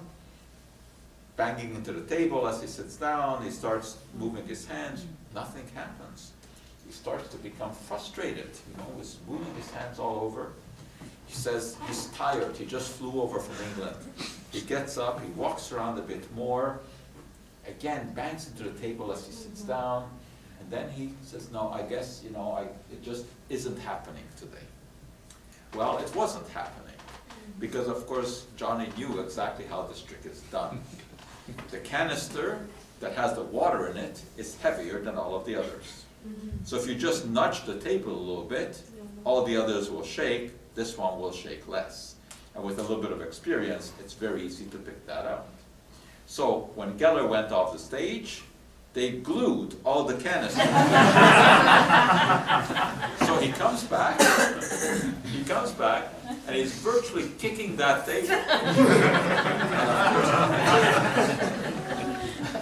banging into the table as he sits down. He starts moving his hands. Nothing happens. He starts to become frustrated. He's moving his hands all over. He says he's tired, he just flew over from England. He gets up, he walks around a bit more, again bangs into the table as he sits down, and then he says, no, I guess, it just isn't happening today. Well, it wasn't happening, because of course Johnny knew exactly how this trick is done. The canister that has the water in it is heavier than all of the others. So if you just nudge the table a little bit, all the others will shake, this one will shake less. And with a little bit of experience, it's very easy to pick that out. So when Geller went off the stage, they glued all the canisters. So he comes back, and he's virtually kicking that table.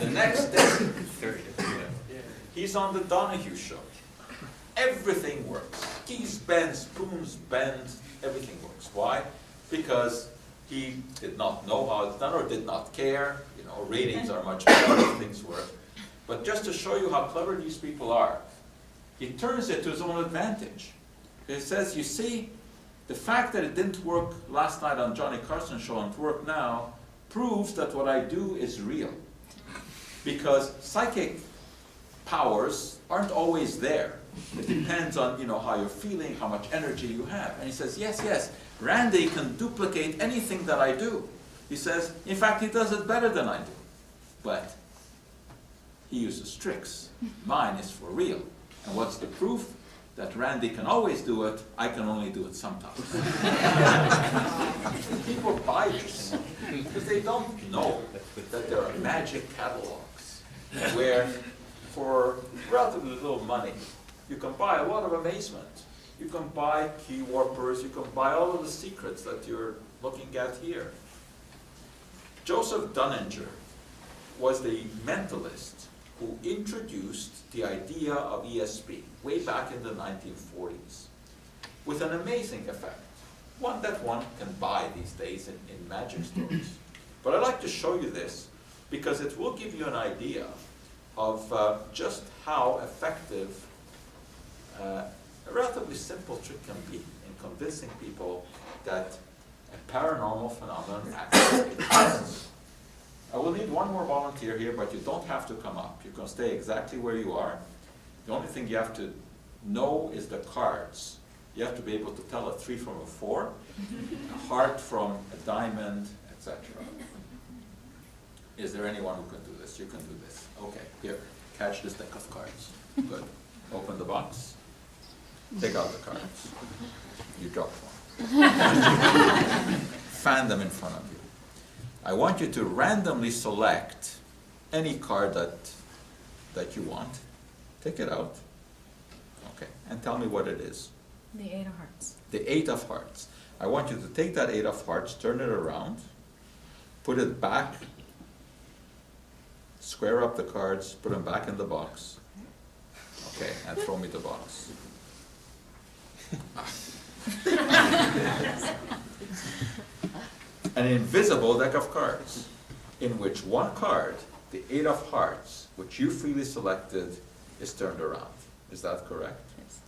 The next day, he's on the Donahue show. Everything works. Keys bend, spoons bend, everything works. Why? Because he did not know how it's done or did not care. Ratings are much better if things work. But just to show you how clever these people are, he turns it to his own advantage. He says, you see, the fact that it didn't work last night on Johnny Carson's show and it worked now proves that what I do is real. Because psychic powers aren't always there. It depends on how you're feeling, how much energy you have. And he says, yes, Randy can duplicate anything that I do. He says, in fact, he does it better than I do. But he uses tricks. Mine is for real. And what's the proof? That Randy can always do it, I can only do it sometimes. People buy this because they don't know that there are magic catalogs where for relatively little money you can buy a lot of amazement. You can buy key warpers, you can buy all of the secrets that you're looking at here. Joseph Dunninger was the mentalist who introduced the idea of ESP way back in the 1940s with an amazing effect, one that one can buy these days in magic stores. But I'd like to show you this because it will give you an idea of just how effective a relatively simple trick can be in convincing people that a paranormal phenomenon actually exists. I will need one more volunteer here, but you don't have to come up. You can stay exactly where you are. The only thing you have to know is the cards. You have to be able to tell a 3 from a 4, a heart from a diamond, etc. Is there anyone who can do this? You can do this. Okay, here, catch this deck of cards. Good. Open the box. Take out the cards. You dropped one. Fan them in front of you. I want you to randomly select any card that you want. Take it out. Okay, and tell me what it is. The 8 of Hearts. The 8 of Hearts. I want you to take that 8 of Hearts, turn it around, put it back, square up the cards, put them back in the box. Okay, and throw me the box. An invisible deck of cards, in which one card, the 8 of Hearts, which you freely selected, is turned around. Is that correct? Yes.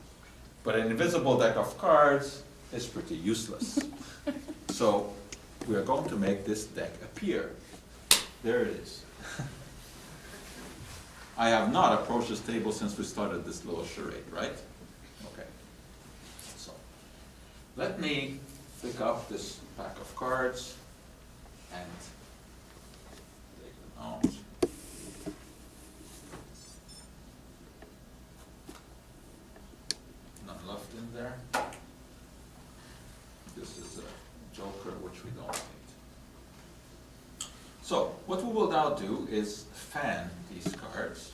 But an invisible deck of cards is pretty useless. So we are going to make this deck appear. There it is. I have not approached this table since we started this little charade, right? Okay. So let me pick up this pack of cards and take them out. None left in there. This is a joker, which we don't need. So what we will now do is fan these cards.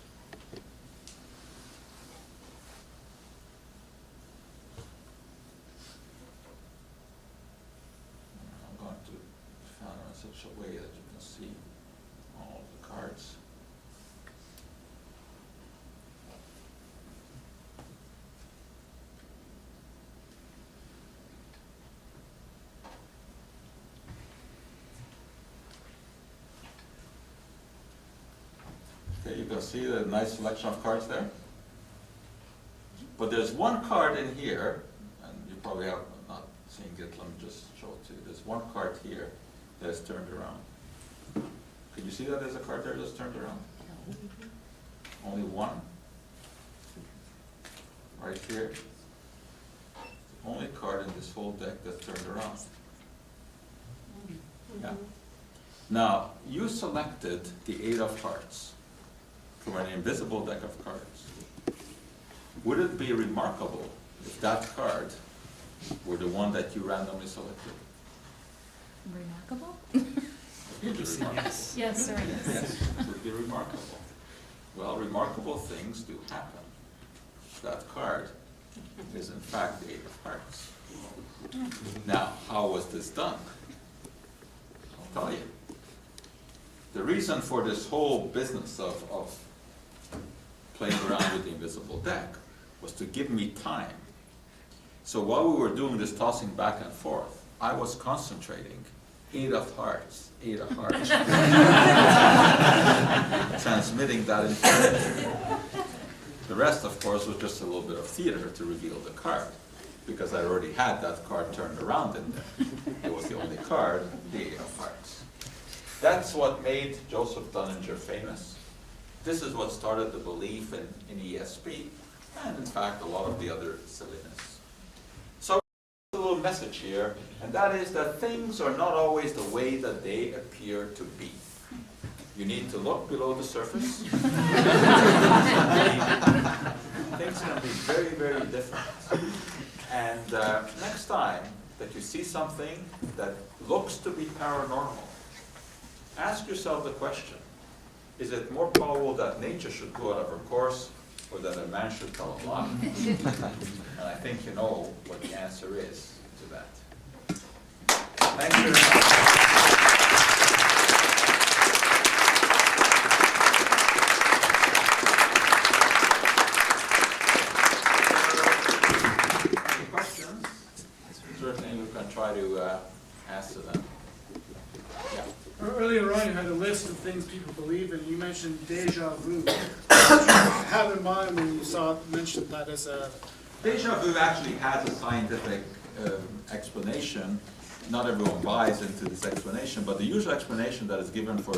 I'm going to fan them in such a way that you can see all the cards. Okay, you can see the nice selection of cards there. But there's one card in here, and you probably have not seen it. Let me There's one card here that's turned around. Could you see that there's a card there that's turned around? Only one? Right here. The only card in this whole deck that's turned around. Yeah. Now, you selected the 8 of hearts from an invisible deck of cards. Would it be remarkable if that card were the one that you randomly selected? Remarkable? It would be remarkable. Yes, sir. Yes, it would be remarkable. Well, remarkable things do happen. That card is in fact the 8 of hearts. Now, how was this done? I'll tell you. The reason for this whole business of playing around with the invisible deck was to give me time. So while we were doing this tossing back and forth, I was concentrating. 8 of hearts, 8 of hearts. Transmitting that information. The rest, of course, was just a little bit of theater to reveal the card, because I already had that card turned around in there. It was the only card, the 8 of hearts. That's what made Joseph Dunninger famous. This is what started the belief in ESP, and in fact a lot of the other silliness. So a little message here, and that is that things are not always the way that they appear to be. You need to look below the surface. Things can be very, very different. And next time that you see something that looks to be paranormal, ask yourself the question, is it more probable that nature should go out of her course or that a man should tell a lie? And I think you know what the answer is to that. Thank you very much. Any questions? Certainly we can try to answer them. Yeah. Earlier on, you had a list of things people believe in. You mentioned deja vu. Have in mind when you mentioned that as a... Deja vu actually has a scientific explanation. Not everyone buys into this explanation, but the usual explanation that is given for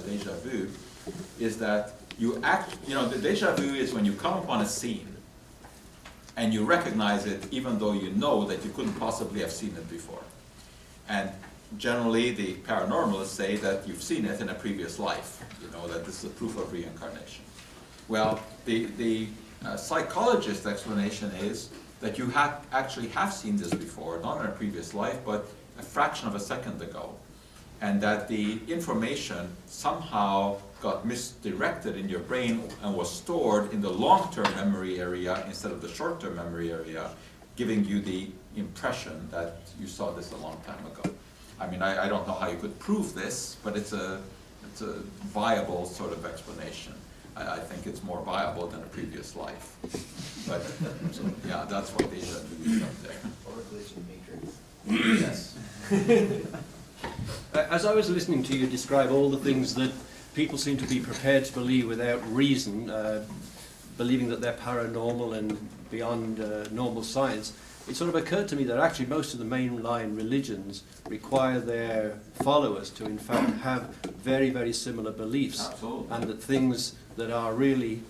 deja vu is that the deja vu is when you come upon a scene and you recognize it even though you know that you couldn't possibly have seen it before. And generally, the paranormalists say that you've seen it in a previous life, that this is a proof of reincarnation. Well, the psychologist explanation is that you actually have seen this before, not in a previous life, but a fraction of a second ago, and that the information somehow got misdirected in your brain and was stored in the long-term memory area instead of the short-term memory area, giving you the impression that you saw this a long time ago. I mean, I don't know how you could prove this, but it's a viable sort of explanation. I think it's more viable than a previous life. But, so, yeah, that's what deja vu is up there. Or a glitch in Matrix. Yes. As I was listening to you describe all the things that people seem to be prepared to believe without reason, believing that they're paranormal and beyond normal science, it sort of occurred to me that actually most of the mainline religions require their followers to in fact have very, very similar beliefs. Absolutely. And that things that are really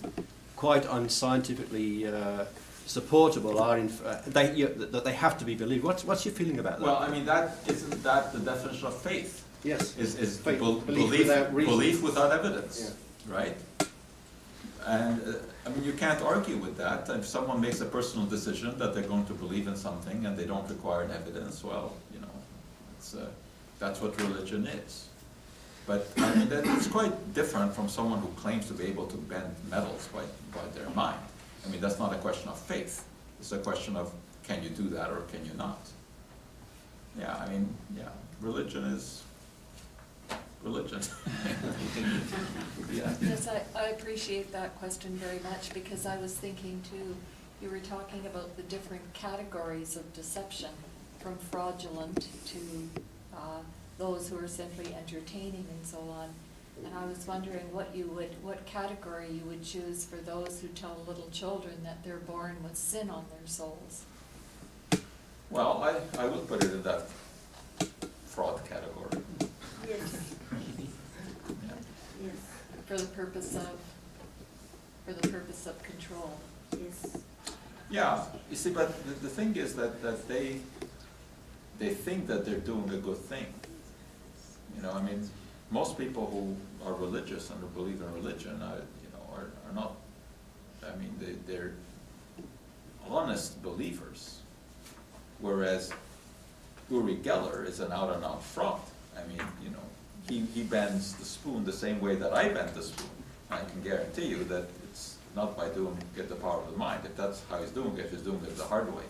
quite unscientifically supportable are that they have to be believed. What's your feeling about that? Well, I mean, isn't that the definition of faith? Yes. Is Faith, belief without evidence, Yeah. right? And I mean, you can't argue with that. If someone makes a personal decision that they're going to believe in something and they don't require an evidence, well, that's what religion is. But I mean, it's quite different from someone who claims to be able to bend metals by their mind. I mean, that's not a question of faith. It's a question of, can you do that or can you not? Yeah, I mean, yeah, religion is religion. Yeah. Yes, I appreciate that question very much, because I was thinking too, you were talking about the different categories of deception, from fraudulent to those who are simply entertaining and so on. And I was wondering what category you would choose for those who tell little children that they're born with sin on their souls. Well, I would put it in that For the purpose of control. Yes. Yeah, you see, but the thing is that they think that they're doing a good thing. You know, I mean, most people who are religious and who believe in religion are not, I mean, they're honest believers. Whereas Uri Geller is an out and out fraud. I mean, you know, he bends the spoon the same way that I bend the spoon. I can guarantee you that it's not by get the power of the mind. If that's how he's doing it the hard way.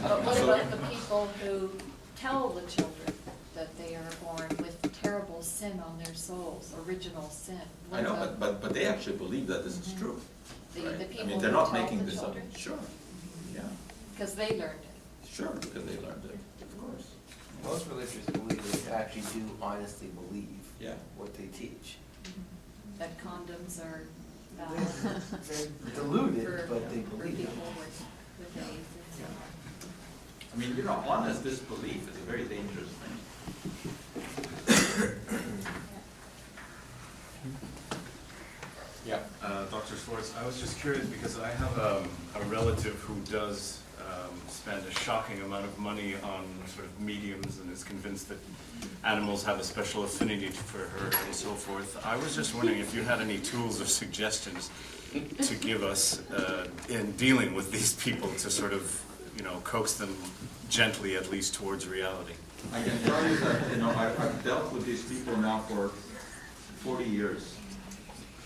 But what about the people who tell the children that they are born with terrible sin on their souls, original sin? I know, but they actually believe that this is true. The Right? I people mean, who they're not tell making the this up. children? Sure, yeah, Because they learned it. sure, because they learned it, of course. Most religious believers actually do honestly believe Yeah. what they teach. That condoms are, They're deluded, for but they for believe people it. with AIDS and so on. I mean, you know, honest disbelief is a very dangerous thing. Yeah. Dr. Schwartz, I was just curious because I have a relative who does spend a shocking amount of money on sort of mediums and is convinced that animals have a special affinity for her and so forth. I was just wondering if you had any tools or suggestions to give us in dealing with these people to sort of, you know, coax them gently at least towards reality. I can tell you that, you know, I've dealt with these people now for 40 years.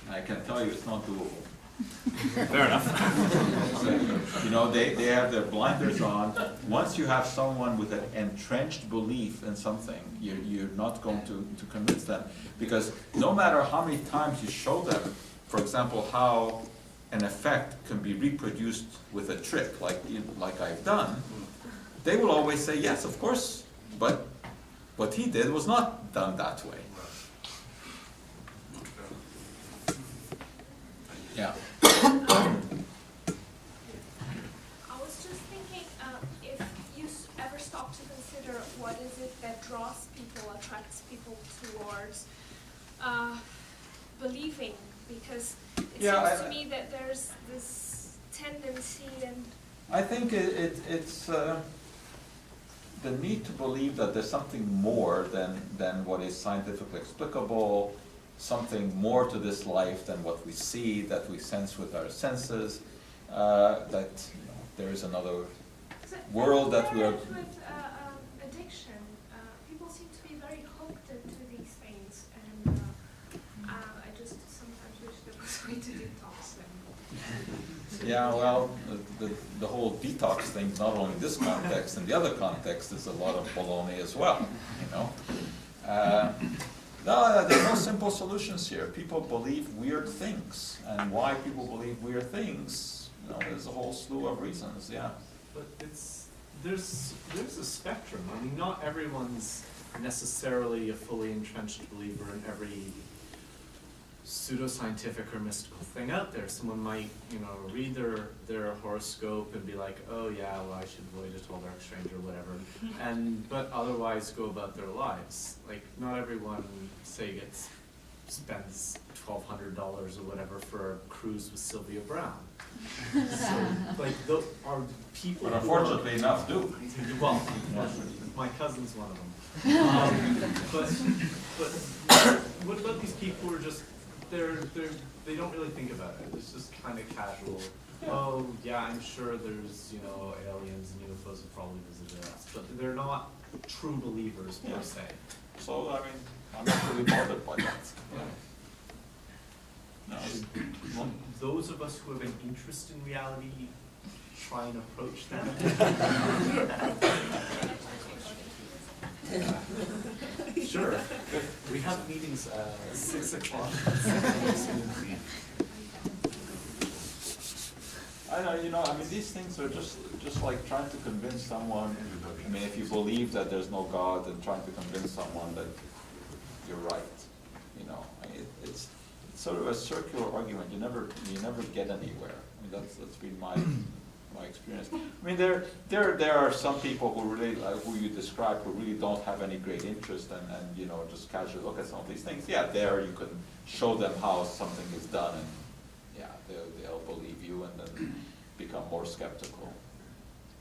I can tell you it's not doable. Fair enough. You know, they have their blinders on. Once you have someone with an entrenched belief in something, you're not going to convince them. Because no matter how many times you show them, for example, how an effect can be reproduced with a trick, like I've done, they will always say, yes, of course, but what he did was not done that way. Yeah. I was just thinking, if you ever stop to consider what is it that draws people, attracts people towards believing, because it seems to me that there's this tendency and... I think it's the need to believe that there's something more than what is scientifically explicable, something more to this life than what we see, that we sense with our senses, that, you know, there is another world that we are... With addiction, people seem to be very hooked into these things, and I just sometimes wish there was a way to detox them. Yeah, well, the whole detox thing, not only in this context, in the other context, is a lot of baloney as well, you know. No, there are no simple solutions here. People believe weird things, and why people believe weird things, you know, there's a whole slew of reasons, yeah. But there's a spectrum. I mean, not everyone's necessarily a fully entrenched believer in every pseudoscientific or mystical thing out there. Someone might, you know, read their horoscope and be like, oh yeah, well I should avoid a tall dark stranger or whatever, but otherwise go about their lives. Like, not everyone, say, spends $1,200 or whatever for a cruise with Sylvia Brown. So, like, those are people. But unfortunately enough do. Well, my cousin's one of them. But what about these people who are just they don't really think about it. It's just kind of casual. Yeah. Oh yeah, I'm sure there's, you know, aliens and UFOs have probably visited us, but they're not true believers per se. So I mean, I'm not really bothered by that. Yeah. No. Those of us who have an interest in reality try and approach them. Sure. We have meetings at 6 o'clock. I know, you know, I mean, these things are just like trying to convince someone. I mean, if you believe that there's no God, then trying to convince someone that you're right. You know, I mean, it's sort of a circular argument. You never get anywhere. I mean, that's been my my experience. I mean, there are some people who really, like who you described, who really don't have any great interest and you know, just casually look at some of these things. Yeah, there you can show them how something is done, and yeah, they'll believe you and then become more skeptical.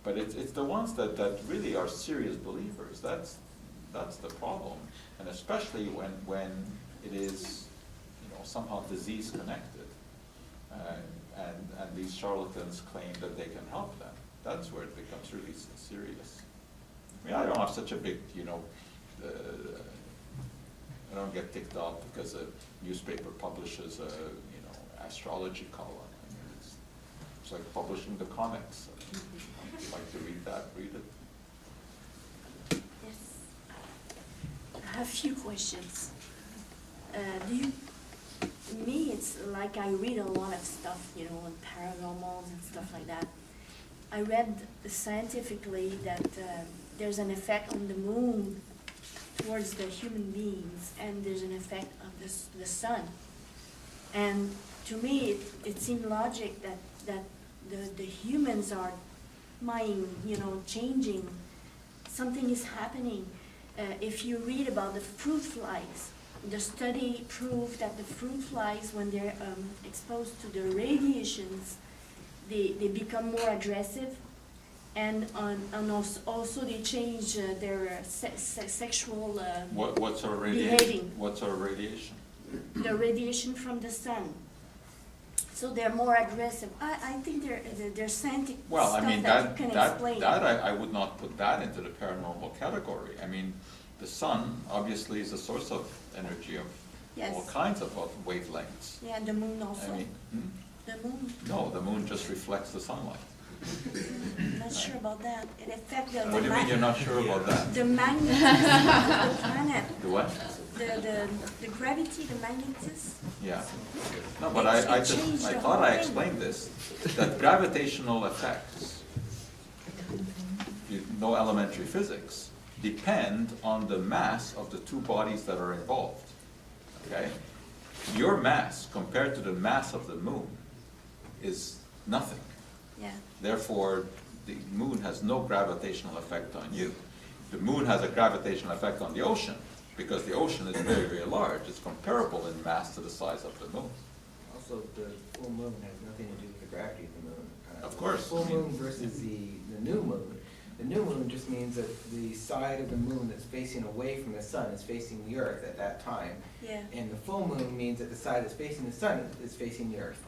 But it's the ones that really are serious believers, that's the problem. And especially when it is, you know, somehow disease connected. And these charlatans claim that they can help them. That's where it becomes really serious. I mean, I don't have such a big, you know, I don't get ticked off because a newspaper publishes a, you know, astrology column. I mean, it's like publishing the comics. If you'd like to read that, read it. Yes. I have a few questions. Me, it's like I read a lot of stuff, you know, on paranormals and stuff like that. I read scientifically that there's an effect on the moon towards the human beings, and there's an effect on the sun. And to me, it seemed logic that the humans are you know, changing. Something is happening. If you read about the fruit flies, the study proved that the fruit flies, when they're exposed to the radiations, they become more aggressive, and also they change their sexual What's our radiation? behaving. What's our radiation? The radiation from the sun. So they're more aggressive. I think they're scientific Well, I stuff mean, that you can explain. I would not put that into the paranormal category. I mean, the sun obviously is a source of energy of Yes. all kinds of wavelengths. Yeah, and the moon also. I mean, The moon. no, the moon just reflects the sunlight. I'm not sure about that. It affects the What do you mean you're not sure about that? the magnetism of the planet. The what? The gravity, the magnetism. Yeah. No, but It I changed the thought whole I thing. explained this, that gravitational effects, you know elementary physics, depend on the mass of the two bodies that are involved, okay? Your mass compared to the mass of the moon is nothing. Yeah. Therefore, the moon has no gravitational effect on you. The moon has a gravitational effect on the ocean, because the ocean is very, very large. It's comparable in mass to the size of the moon. Also, the full moon has nothing to do with the gravity of the moon. Of course. The full moon versus the new moon. The new moon just means that the side of the moon that's facing away from the sun is facing the earth at that time. Yeah. And the full moon means that the side that's facing the sun is facing the earth.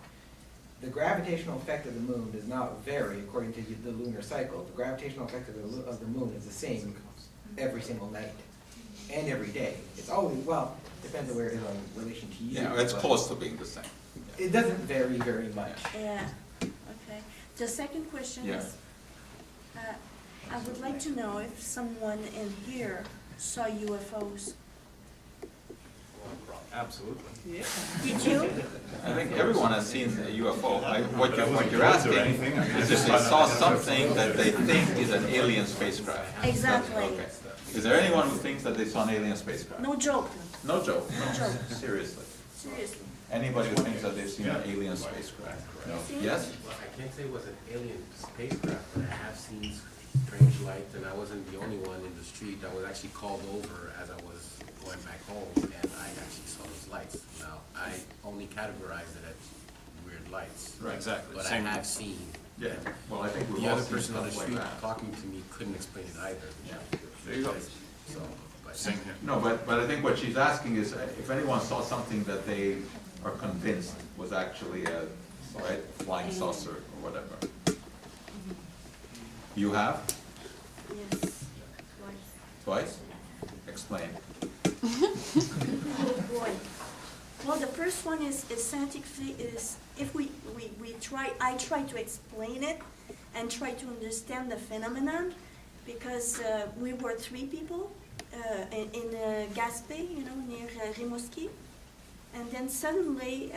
The gravitational effect of the moon does not vary according to the lunar cycle. The gravitational effect of the moon is the same every single night and every day. It's always, well, depends on where it is in relation to you. Yeah, it's but close to being the same. It doesn't vary very much. Yeah. Okay. The second question Yeah. is, I would like to know if someone in here saw UFOs. Absolutely. Did you? I think everyone has seen a UFO. What you're asking is if they saw something that they think is an alien spacecraft. Exactly. Okay. Is there anyone who thinks that they saw an alien spacecraft? No joke. No joke. No joke. Seriously. Seriously. Anybody who thinks that they've seen an alien spacecraft? No. Yes? Well, I can't say it was an alien spacecraft, but I have seen strange lights, and I wasn't the only one in the street. I was actually called over as I was going back home, and I actually saw those lights. Now, I only categorize it as weird lights. Right. Exactly. But Same. I have seen. Yeah. Well, I think we've The all other seen person on the stuff street like that. talking to me couldn't explain it either. Yeah. There you go. So, but. Same here. No, but I think what she's asking is if anyone saw something that they are convinced was actually a flying saucer or whatever. You have? Yes. Twice? Explain. Oh boy. Well, the first one is scientifically is if I try to explain it and try to understand the phenomenon, because we were 3 people in Gaspé, you know, near Rimouski, and then suddenly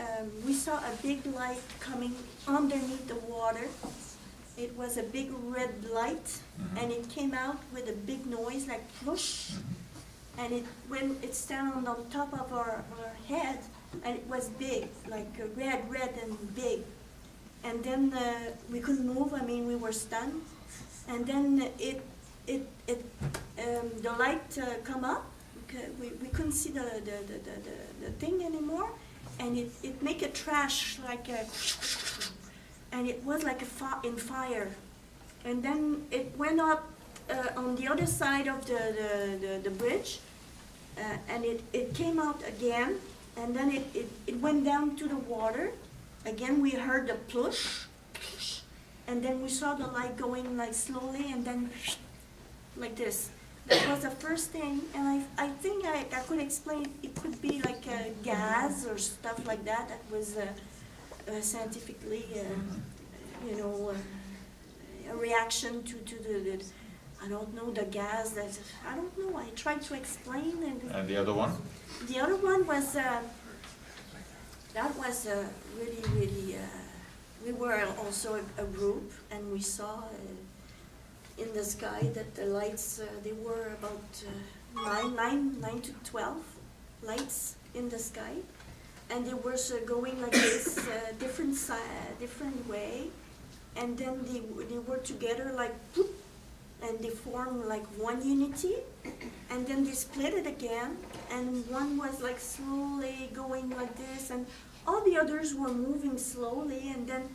we saw a big light coming underneath the water. It was a big red light, and it came out with a big noise like whoosh, and when it stand on top of our head, and it was big, like red and big. and then we couldn't move. I mean, we were stunned, and then the light come up. We couldn't see the thing anymore, and it make a trash like a, and it was like in fire, and then it went up on the other side of the bridge, and it came out again, and then it went down to the water. Again, we heard the plush, and then we saw the light going like slowly, and then like this. That was the first thing, and I think I could explain. It could be like a gas or stuff like that. That was scientifically, a reaction to the I don't know, the gas. That I don't know. I tried to explain. And the other one? The other one was that was really. We were also a group, and we saw. In the sky, that the lights, they were about 9 to 12 lights in the sky, and they were going like this, different way, and then they were together like, whoop, and they formed like one unity, and then they split it again, and one was like slowly going like this, and all the others were moving slowly, and then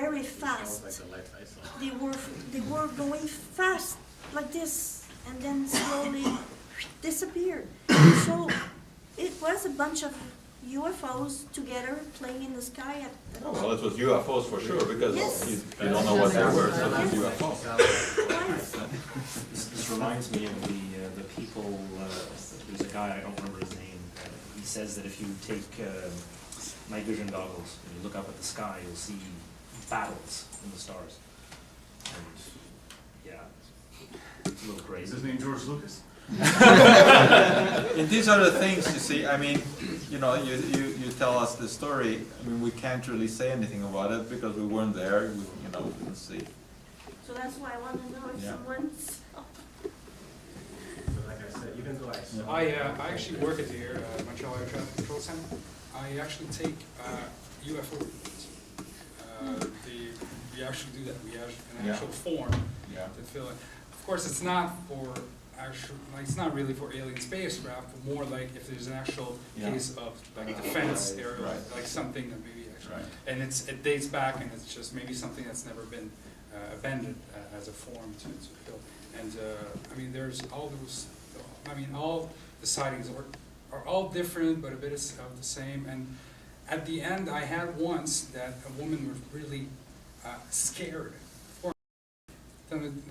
very fast. Sounds like the lights I saw. They were going fast like this, and then slowly disappeared. So it was a bunch of UFOs together playing in the sky. Oh, well, it was UFOs for sure, because Yes. you don't know what they were, so it was UFO. This reminds me of the people, there's a guy, I don't remember his name, he says that if you take night vision goggles and you look up at the sky, you'll see battles in the stars. And yeah, it's a little crazy. Is his name George Lucas? And these are the things, you see, I mean, you tell us the story, I mean, we can't really say anything about it because we weren't there, we couldn't see. So that's why I want to know if Yeah. someone's. Like I said, even though I saw. I actually work at the Montreal Air Traffic Control Center. I actually take UFO reports. We actually do that. We have an actual form to fill in. Of course, it's not for actual, like, it's not really for alien spacecraft, but more like if there's an actual case of like defense area, like something that maybe actually, and it dates back, and it's just maybe something that's never been abandoned as a form to fill. And I mean, there's all those. I mean, all the sightings are all different, but a bit of the same. And at the end, I had once that a woman was really scared.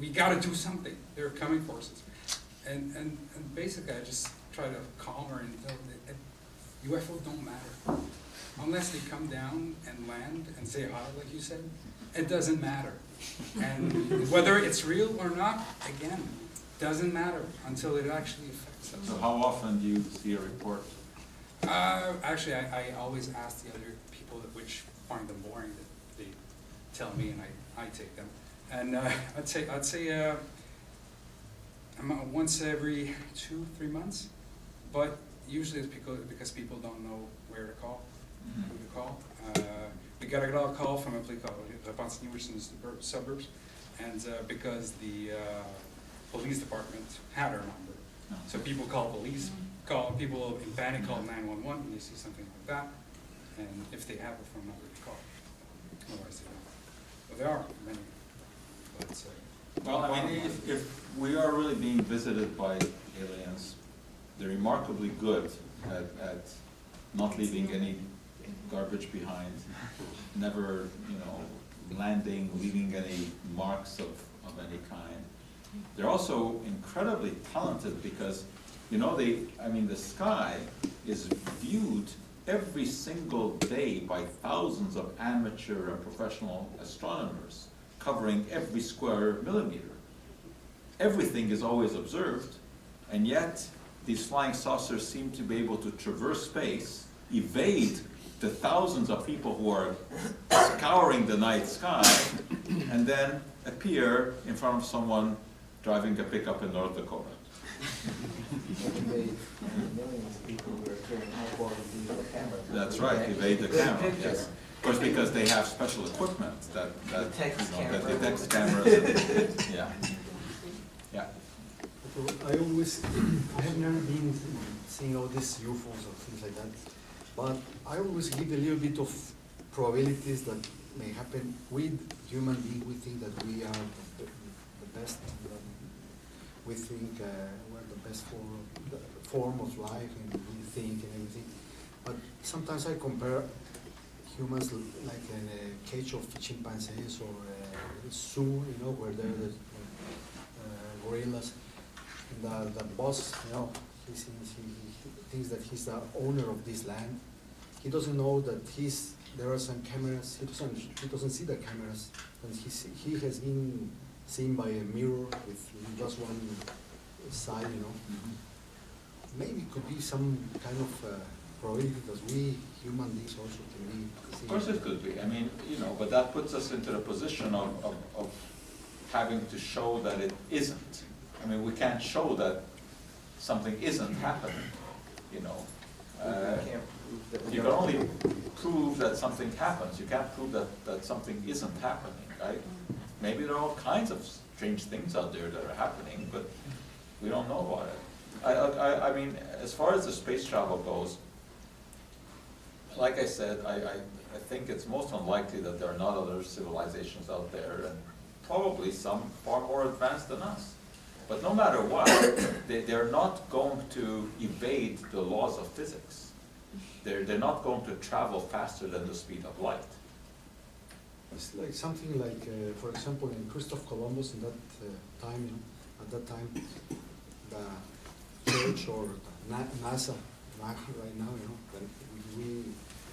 We got to do something. They're coming for us. And basically, I just try to calm her and tell her that UFO don't matter. Unless they come down and land and say hi, like you said, it doesn't matter. And whether it's real or not, again, doesn't matter until it actually affects us. So how often do you see a report? Actually, I always ask the other people which find them boring that they tell me, and I take them. And I'd say once every 2-3 months, but usually it's because people don't know where to call, who to call. We got a call from a place called Fraudulent, which is in the suburbs, and because the police department had our number, so people call police, people in panic call 911 when they see something like that, and if they have a phone number to call, otherwise they don't. But there are many. But, well, I mean, if we are really being visited by aliens, they're remarkably good at not leaving any garbage behind, never, landing, leaving any marks of any kind. They're also incredibly talented because, the sky is viewed every single day by thousands of amateur and professional astronomers, covering every square millimeter. Everything is always observed, and yet these flying saucers seem to be able to traverse space, evade the thousands of people who are scouring the night sky, and then appear in front of someone driving a pickup in North Dakota. Evade millions of people who are carrying high quality digital cameras. That's right, evade the camera, yes. Of course, because they have special equipment that Detects that cameras. detects cameras. And, yeah. Yeah. I have never been seeing all these UFOs or things like that, but I always give a little bit of probabilities that may happen with human beings. We think that we are the best. We think we're the best form of life, and we think and everything. But sometimes I compare humans like in a cage of chimpanzees or a zoo, where there are the gorillas. The boss, he thinks that he's the owner of this land. He doesn't know that there are some cameras. He doesn't see the cameras, and he has been seen by a mirror with just one side. Maybe it could be some kind of probability that we human beings also can be seen. Of course it could be. I mean, but that puts us into the position of having to show that it isn't. I mean, we can't show that something isn't happening, You can only prove that something happens. You can't prove that something isn't happening, right? Maybe there are all kinds of strange things out there that are happening, but we don't know about it. I mean, as far as the space travel goes, like I said, I think it's most unlikely that there are not other civilizations out there, and probably some far more advanced than us. But no matter what, they're not going to evade the laws of physics. They're not going to travel faster than the speed of light. It's like something like, for example, in Christopher Columbus in that time, at that time, the church or NASA, right now,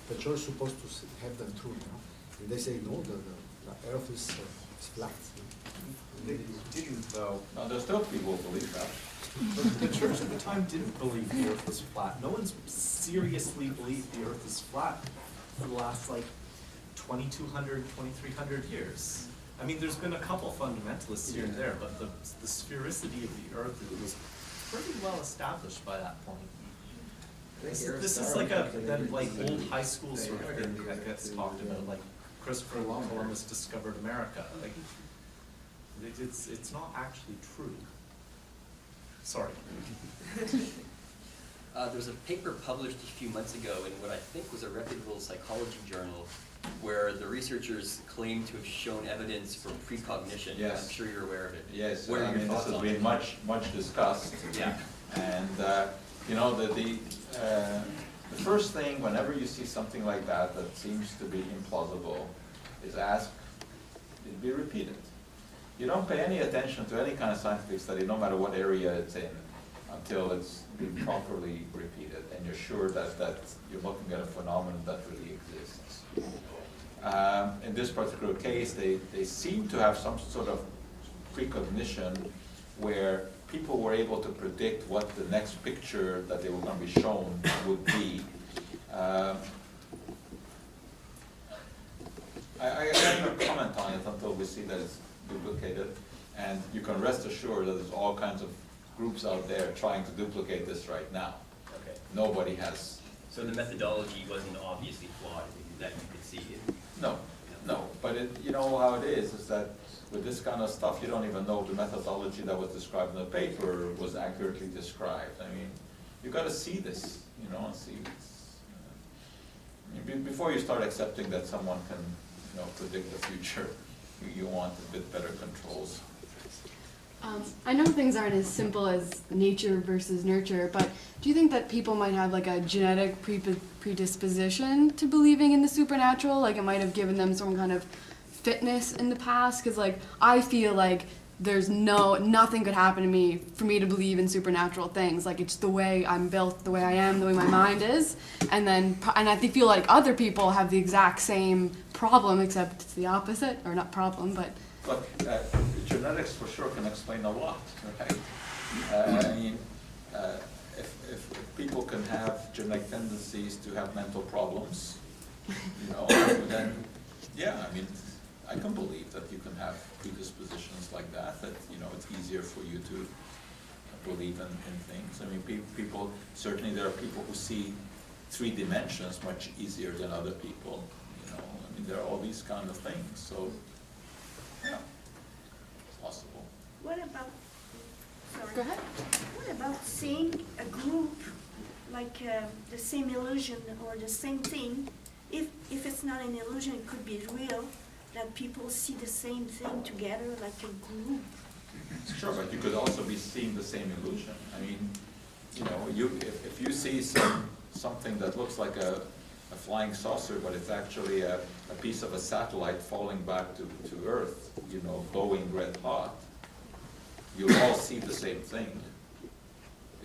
the church is supposed to have them through, and they say no, the earth is flat. They didn't, though. No, there's still people who believe that. The church at the time didn't believe the earth was flat. No one's seriously believed the earth is flat for the last, 2,200, 2,300 years. I mean, there's been a couple fundamentalists here and there, but the sphericity of the earth was pretty well established by that point. This is like old high school sort of thing that gets talked about, like Christopher Columbus discovered America. It's not actually true. Sorry. There was a paper published a few months ago in what I think was a reputable psychology journal, where the researchers claim to have shown evidence for precognition. Yes. I'm sure you're aware of it. Yes, What are your this thoughts has on been it? much discussed. Yeah. And the first thing, whenever you see something like that seems to be implausible, is ask, it be repeated. You don't pay any attention to any kind of scientific study, no matter what area it's in, until it's been properly repeated, and you're sure that you're looking at a phenomenon that really exists. In this particular case, they seem to have some sort of precognition where people were able to predict what the next picture that they were going to be shown would be. I can't comment on it until we see that it's duplicated, and you can rest assured that there's all kinds of groups out there trying to duplicate this right now. Okay. Nobody has. So the methodology wasn't obviously flawed that you could see it? No, but you know how it is that with this kind of stuff, you don't even know if the methodology that was described in the paper was accurately described. I mean, you got to see this, and see. Before you start accepting that someone can, predict the future, you want a bit better controls. I know things aren't as simple as nature versus nurture, but do you think that people might have a genetic predisposition to believing in the supernatural? Like it might have given them some kind of fitness in the past? Because I feel like there's nothing could happen to me for me to believe in supernatural things. Like it's the way I'm built, the way I am, the way my mind is. And I feel like other people have the exact same problem, except it's the opposite, or not problem, but. Look, genetics for sure can explain a lot, right? If people can have genetic tendencies to have mental problems, then yeah, I can believe that you can have predispositions like that it's easier for you to believe in things. People, certainly there are people who see 3 dimensions much easier than other people. I mean, there are all these kind of things, so, yeah, it's possible. What about, sorry. Go ahead. What about seeing a group, like the same illusion or the same thing? If it's not an illusion, it could be real, that people see the same thing together, like a group. Sure, but you could also be seeing the same illusion. I mean, if you see something that looks like a flying saucer, but it's actually a piece of a satellite falling back to Earth, glowing red hot, you'll all see the same thing.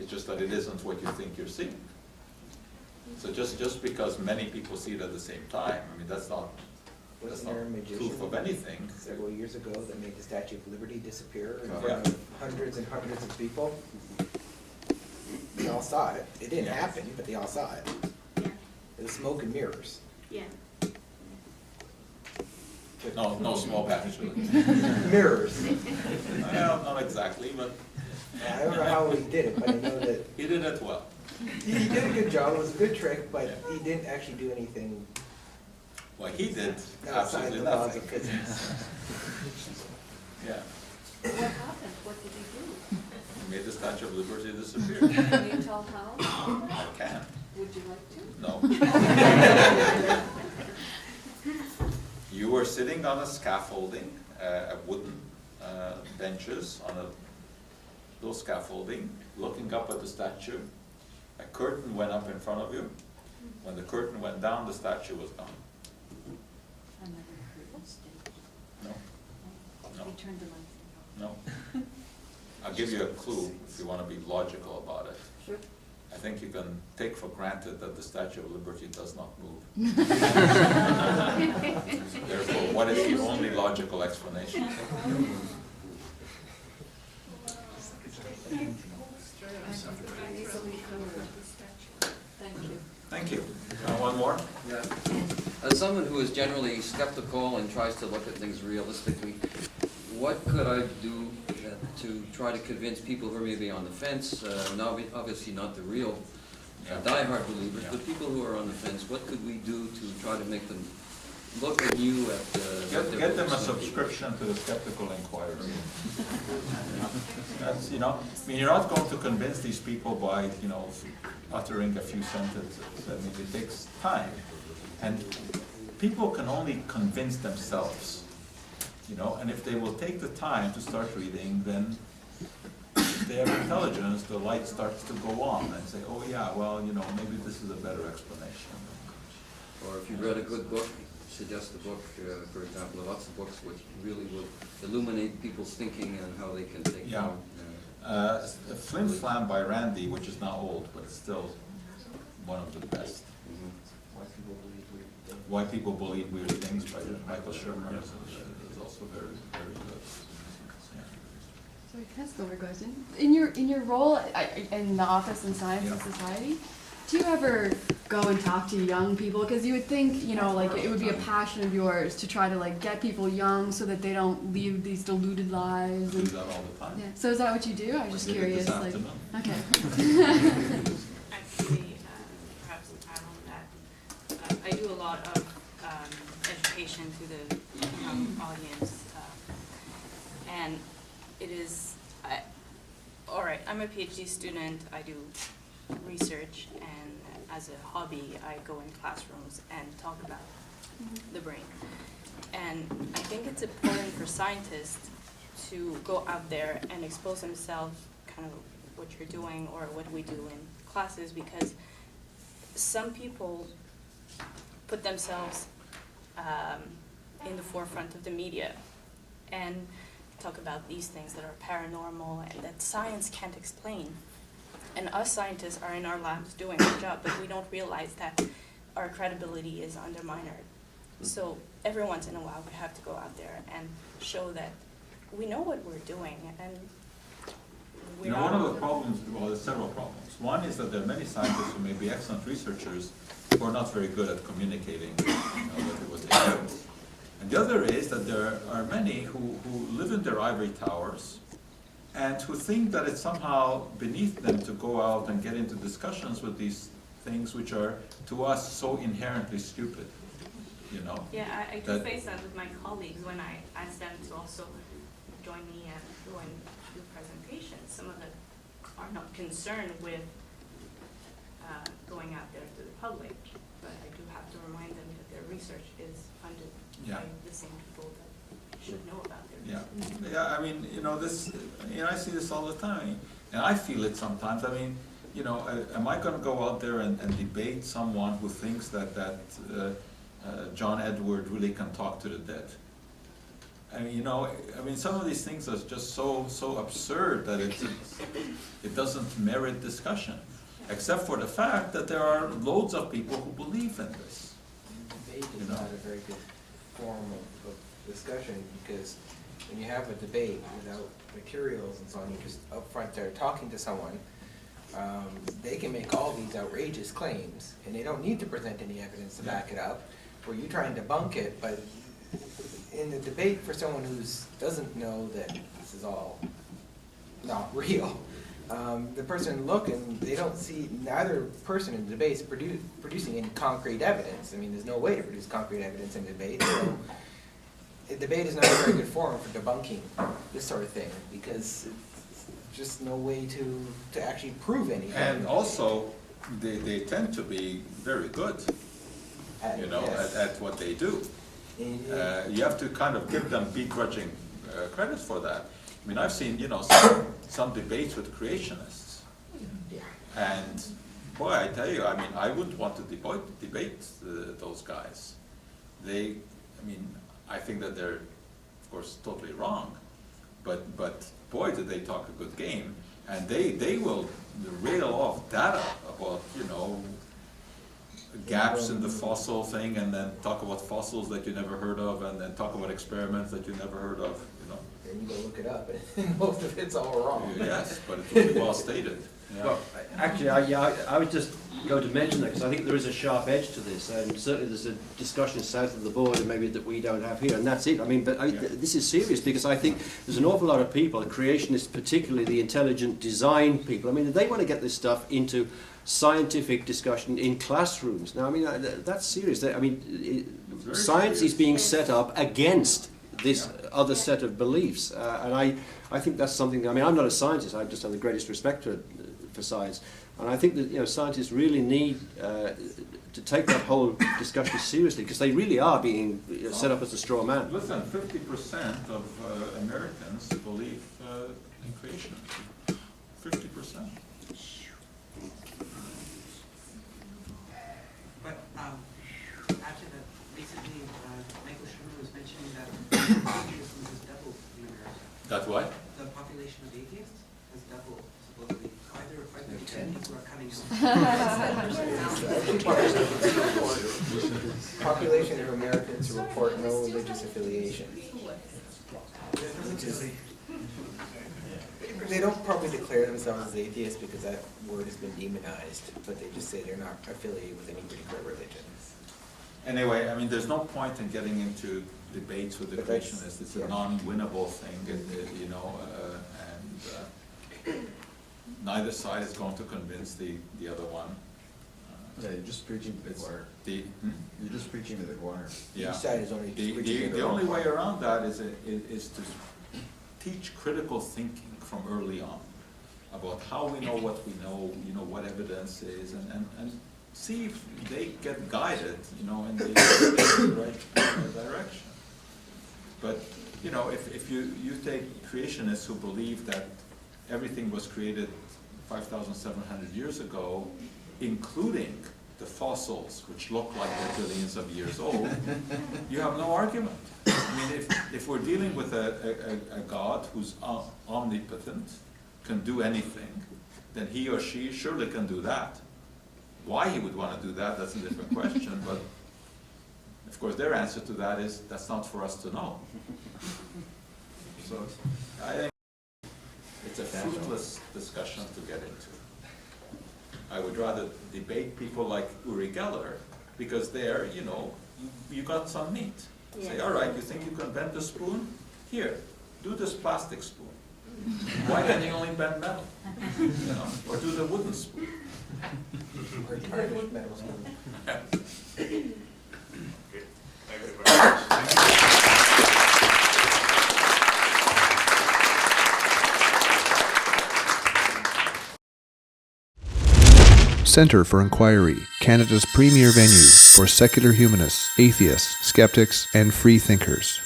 It's just that it isn't what you think you're seeing. So just because many people see it at the same time, I mean, that's not proof of anything. Several years ago that made the Statue of Liberty disappear in front of hundreds and hundreds of people. They all saw it. It didn't happen, but they all saw it. Yeah. It was smoke and mirrors. Yeah. No small package. Mirrors. Well, not exactly, but. I don't know how he did it, but I know that. He did it well. He did a good job. It was a good trick, but he didn't actually do anything. Well, he did outside absolutely the laws nothing. of physics. Yeah. What happened? What did he do? He made the Statue of Liberty disappear. Can you tell how? I can. Would you like to? No. You were sitting on a scaffolding, a wooden benches on a little scaffolding, looking up at the statue. A curtain went up in front of you. When the curtain went down, the statue was gone. No. No. You turned the lights No. I'll give you a clue if you want to be logical about it. Sure. I think you can take for granted that the Statue of Liberty does not move. Therefore, what is the only logical explanation? Thank you. Thank you. One more? Yeah. As someone who is generally skeptical and tries to look at things realistically, what could I do to try to convince people who are maybe on the fence, obviously not the real diehard believers, but people who are on the fence, what could we do to try to make them look anew at Get them a subscription to the Skeptical Inquirer. That's, I mean, you're not going to convince these people by, uttering a few sentences. I mean, it takes time. And people can only convince themselves, and if they will take the time to start reading, then if they have intelligence, the light starts to go on and say, oh yeah, well, maybe this is a better explanation. Or if you've read a good book, suggest a book, for example, lots of books which really would illuminate people's thinking and how they can think. Yeah. Flim Flam by Randy, which is now old, but it's still one of the best. Why People Believe Weird Things by Michael Shermer is also very, very good. Sorry, can I ask one more question? In your role in the Office in Science and Society, do you ever go and talk to young people? Because you would think, like it would be a passion of yours to try to get people young so that they don't lead these deluded lives. I do that all the time. Yeah. So is that what you do? I'm just curious. Okay. Actually, perhaps a time on that. I do a lot of education to the young audience, and it is. All right, I'm a PhD student. I do research, and as a hobby, I go in classrooms and talk about the brain. And I think it's important for scientists to go out there and expose themselves, kind of what you're doing or what we do in classes, because some people put themselves in the forefront of the media and talk about these things that are paranormal and that science can't explain. And us scientists are in our labs doing our job, but we don't realize that our credibility is undermined. So every once in a while, we have to go out there and show that we know what we're doing, and we're one of the problems, well, there's several problems. One is that there are many scientists who may be excellent researchers who are not very good at communicating what they do. And the other is that there are many who live in their ivory towers and who think that it's somehow beneath them to go out and get into discussions with these things which are, to us, so inherently stupid. you know? Yeah, I do that- face that with my colleagues when I ask them to also join me and go and do presentations. Some of them are not concerned with going out there to the public, but I do have to remind them that their research is funded Yeah. by the same people that should know about their Yeah, research. yeah, I mean, you know, I see this all the time, and I feel it sometimes. I mean, you know, am I gonna go out there and debate someone who thinks that John Edward really can talk to the dead? I mean, you know, some of these things are just so absurd that it doesn't merit discussion, except for the fact that there are loads of people who believe in this. Debate is not a very good form of discussion, because when you have a debate without materials and so on, you just up front there talking to someone, they can make all these outrageous claims, and they don't need to present any evidence to back it up, where you try and debunk it, but in the debate for someone who doesn't know that this is all not real, the person look and they don't see, neither person in the debate is producing any concrete evidence. I mean, there's no way to produce concrete evidence in debate, so a debate is not a very good forum for debunking this sort of thing, because it's just no way to actually prove anything. And also, they tend to be very good, you know, at what they do. You have to kind of give them begrudging credit for that. I mean, I've seen, you know, some debates with creationists. And boy, I tell you, I mean, I wouldn't want to debate those guys. I think that they're, of course, totally wrong. But boy, did they talk a good game. And they will rail off data about, you know, gaps in the fossil thing, and then talk about fossils that you never heard of, and then talk about experiments that you never heard of, you know. And you go look it up, and most of it's all wrong. Yes, but it's really well stated. Yeah. Well, actually, I was just going to mention that, because I think there is a sharp edge to this, and certainly there's a discussion south of the border maybe that we don't have here, and that's it. I mean, but this is serious, because I think there's an awful lot of people, creationists, particularly the intelligent design people, I mean, they want to get this stuff into scientific discussion in classrooms. Now, I mean, that's serious. I mean, science is being set up against this other set of beliefs, and I think that's something. I mean, I'm not a scientist. I just have the greatest respect for science, and I think that, you know, scientists really need to take that whole discussion seriously, because they really are being set up as a straw man. Listen, 50% of Americans believe in creation. 50%. But after that, recently, Michael Schumer was mentioning that atheism has doubled in America. That's what? The population of atheists has doubled, supposedly. Either 10 people are coming out. Population of Americans who report no religious affiliation. They don't probably declare themselves as atheists, because that word has been demonized, but they just say they're not affiliated with any particular religion. Anyway, I mean, there's no point in getting into debates with the creationists. It's a non-winnable thing, you know, and neither side is going to convince the other one. Yeah, you're just preaching to the choir. You're just preaching to the choir. Yeah. Each side is only The only way around that is to teach critical thinking from early on about how we know what we know, you know, what evidence is, and see if they get guided, you know, in the right direction. But, you know, if you take creationists who believe that everything was created 5,700 years ago, including the fossils, which look like they're billions of years old, you have no argument. I mean, if we're dealing with a God who's omnipotent, can do anything, then he or she surely can do that. Why he would want to do that, that's a different question, but of course their answer to that is, that's not for us to know. So I think it's a fruitless discussion to get into. I would rather debate people like Uri Geller, because there, you know, you got some meat. Say, all right, you think you can bend the spoon? Here, do this plastic spoon. Why can you only bend metal? You know, or do the wooden spoon? Or tarnished metal spoon. Thank you very much. Centre for Inquiry, Canada's premier venue for secular humanists, atheists, skeptics, and free thinkers.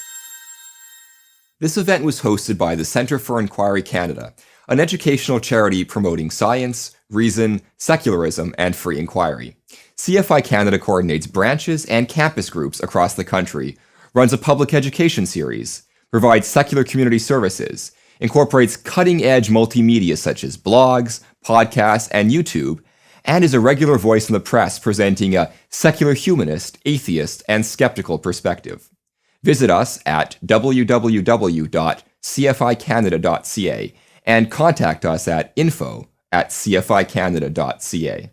This event was hosted by the Centre for Inquiry Canada, an educational charity promoting science, reason, secularism, and free inquiry. CFI Canada coordinates branches and campus groups across the country, runs a public education series, provides secular community services, incorporates cutting-edge multimedia such as blogs, podcasts, and YouTube, and is a regular voice in the press presenting a secular humanist, atheist, and skeptical perspective. Visit us at www.cficanada.ca and contact us at info@cficanada.ca.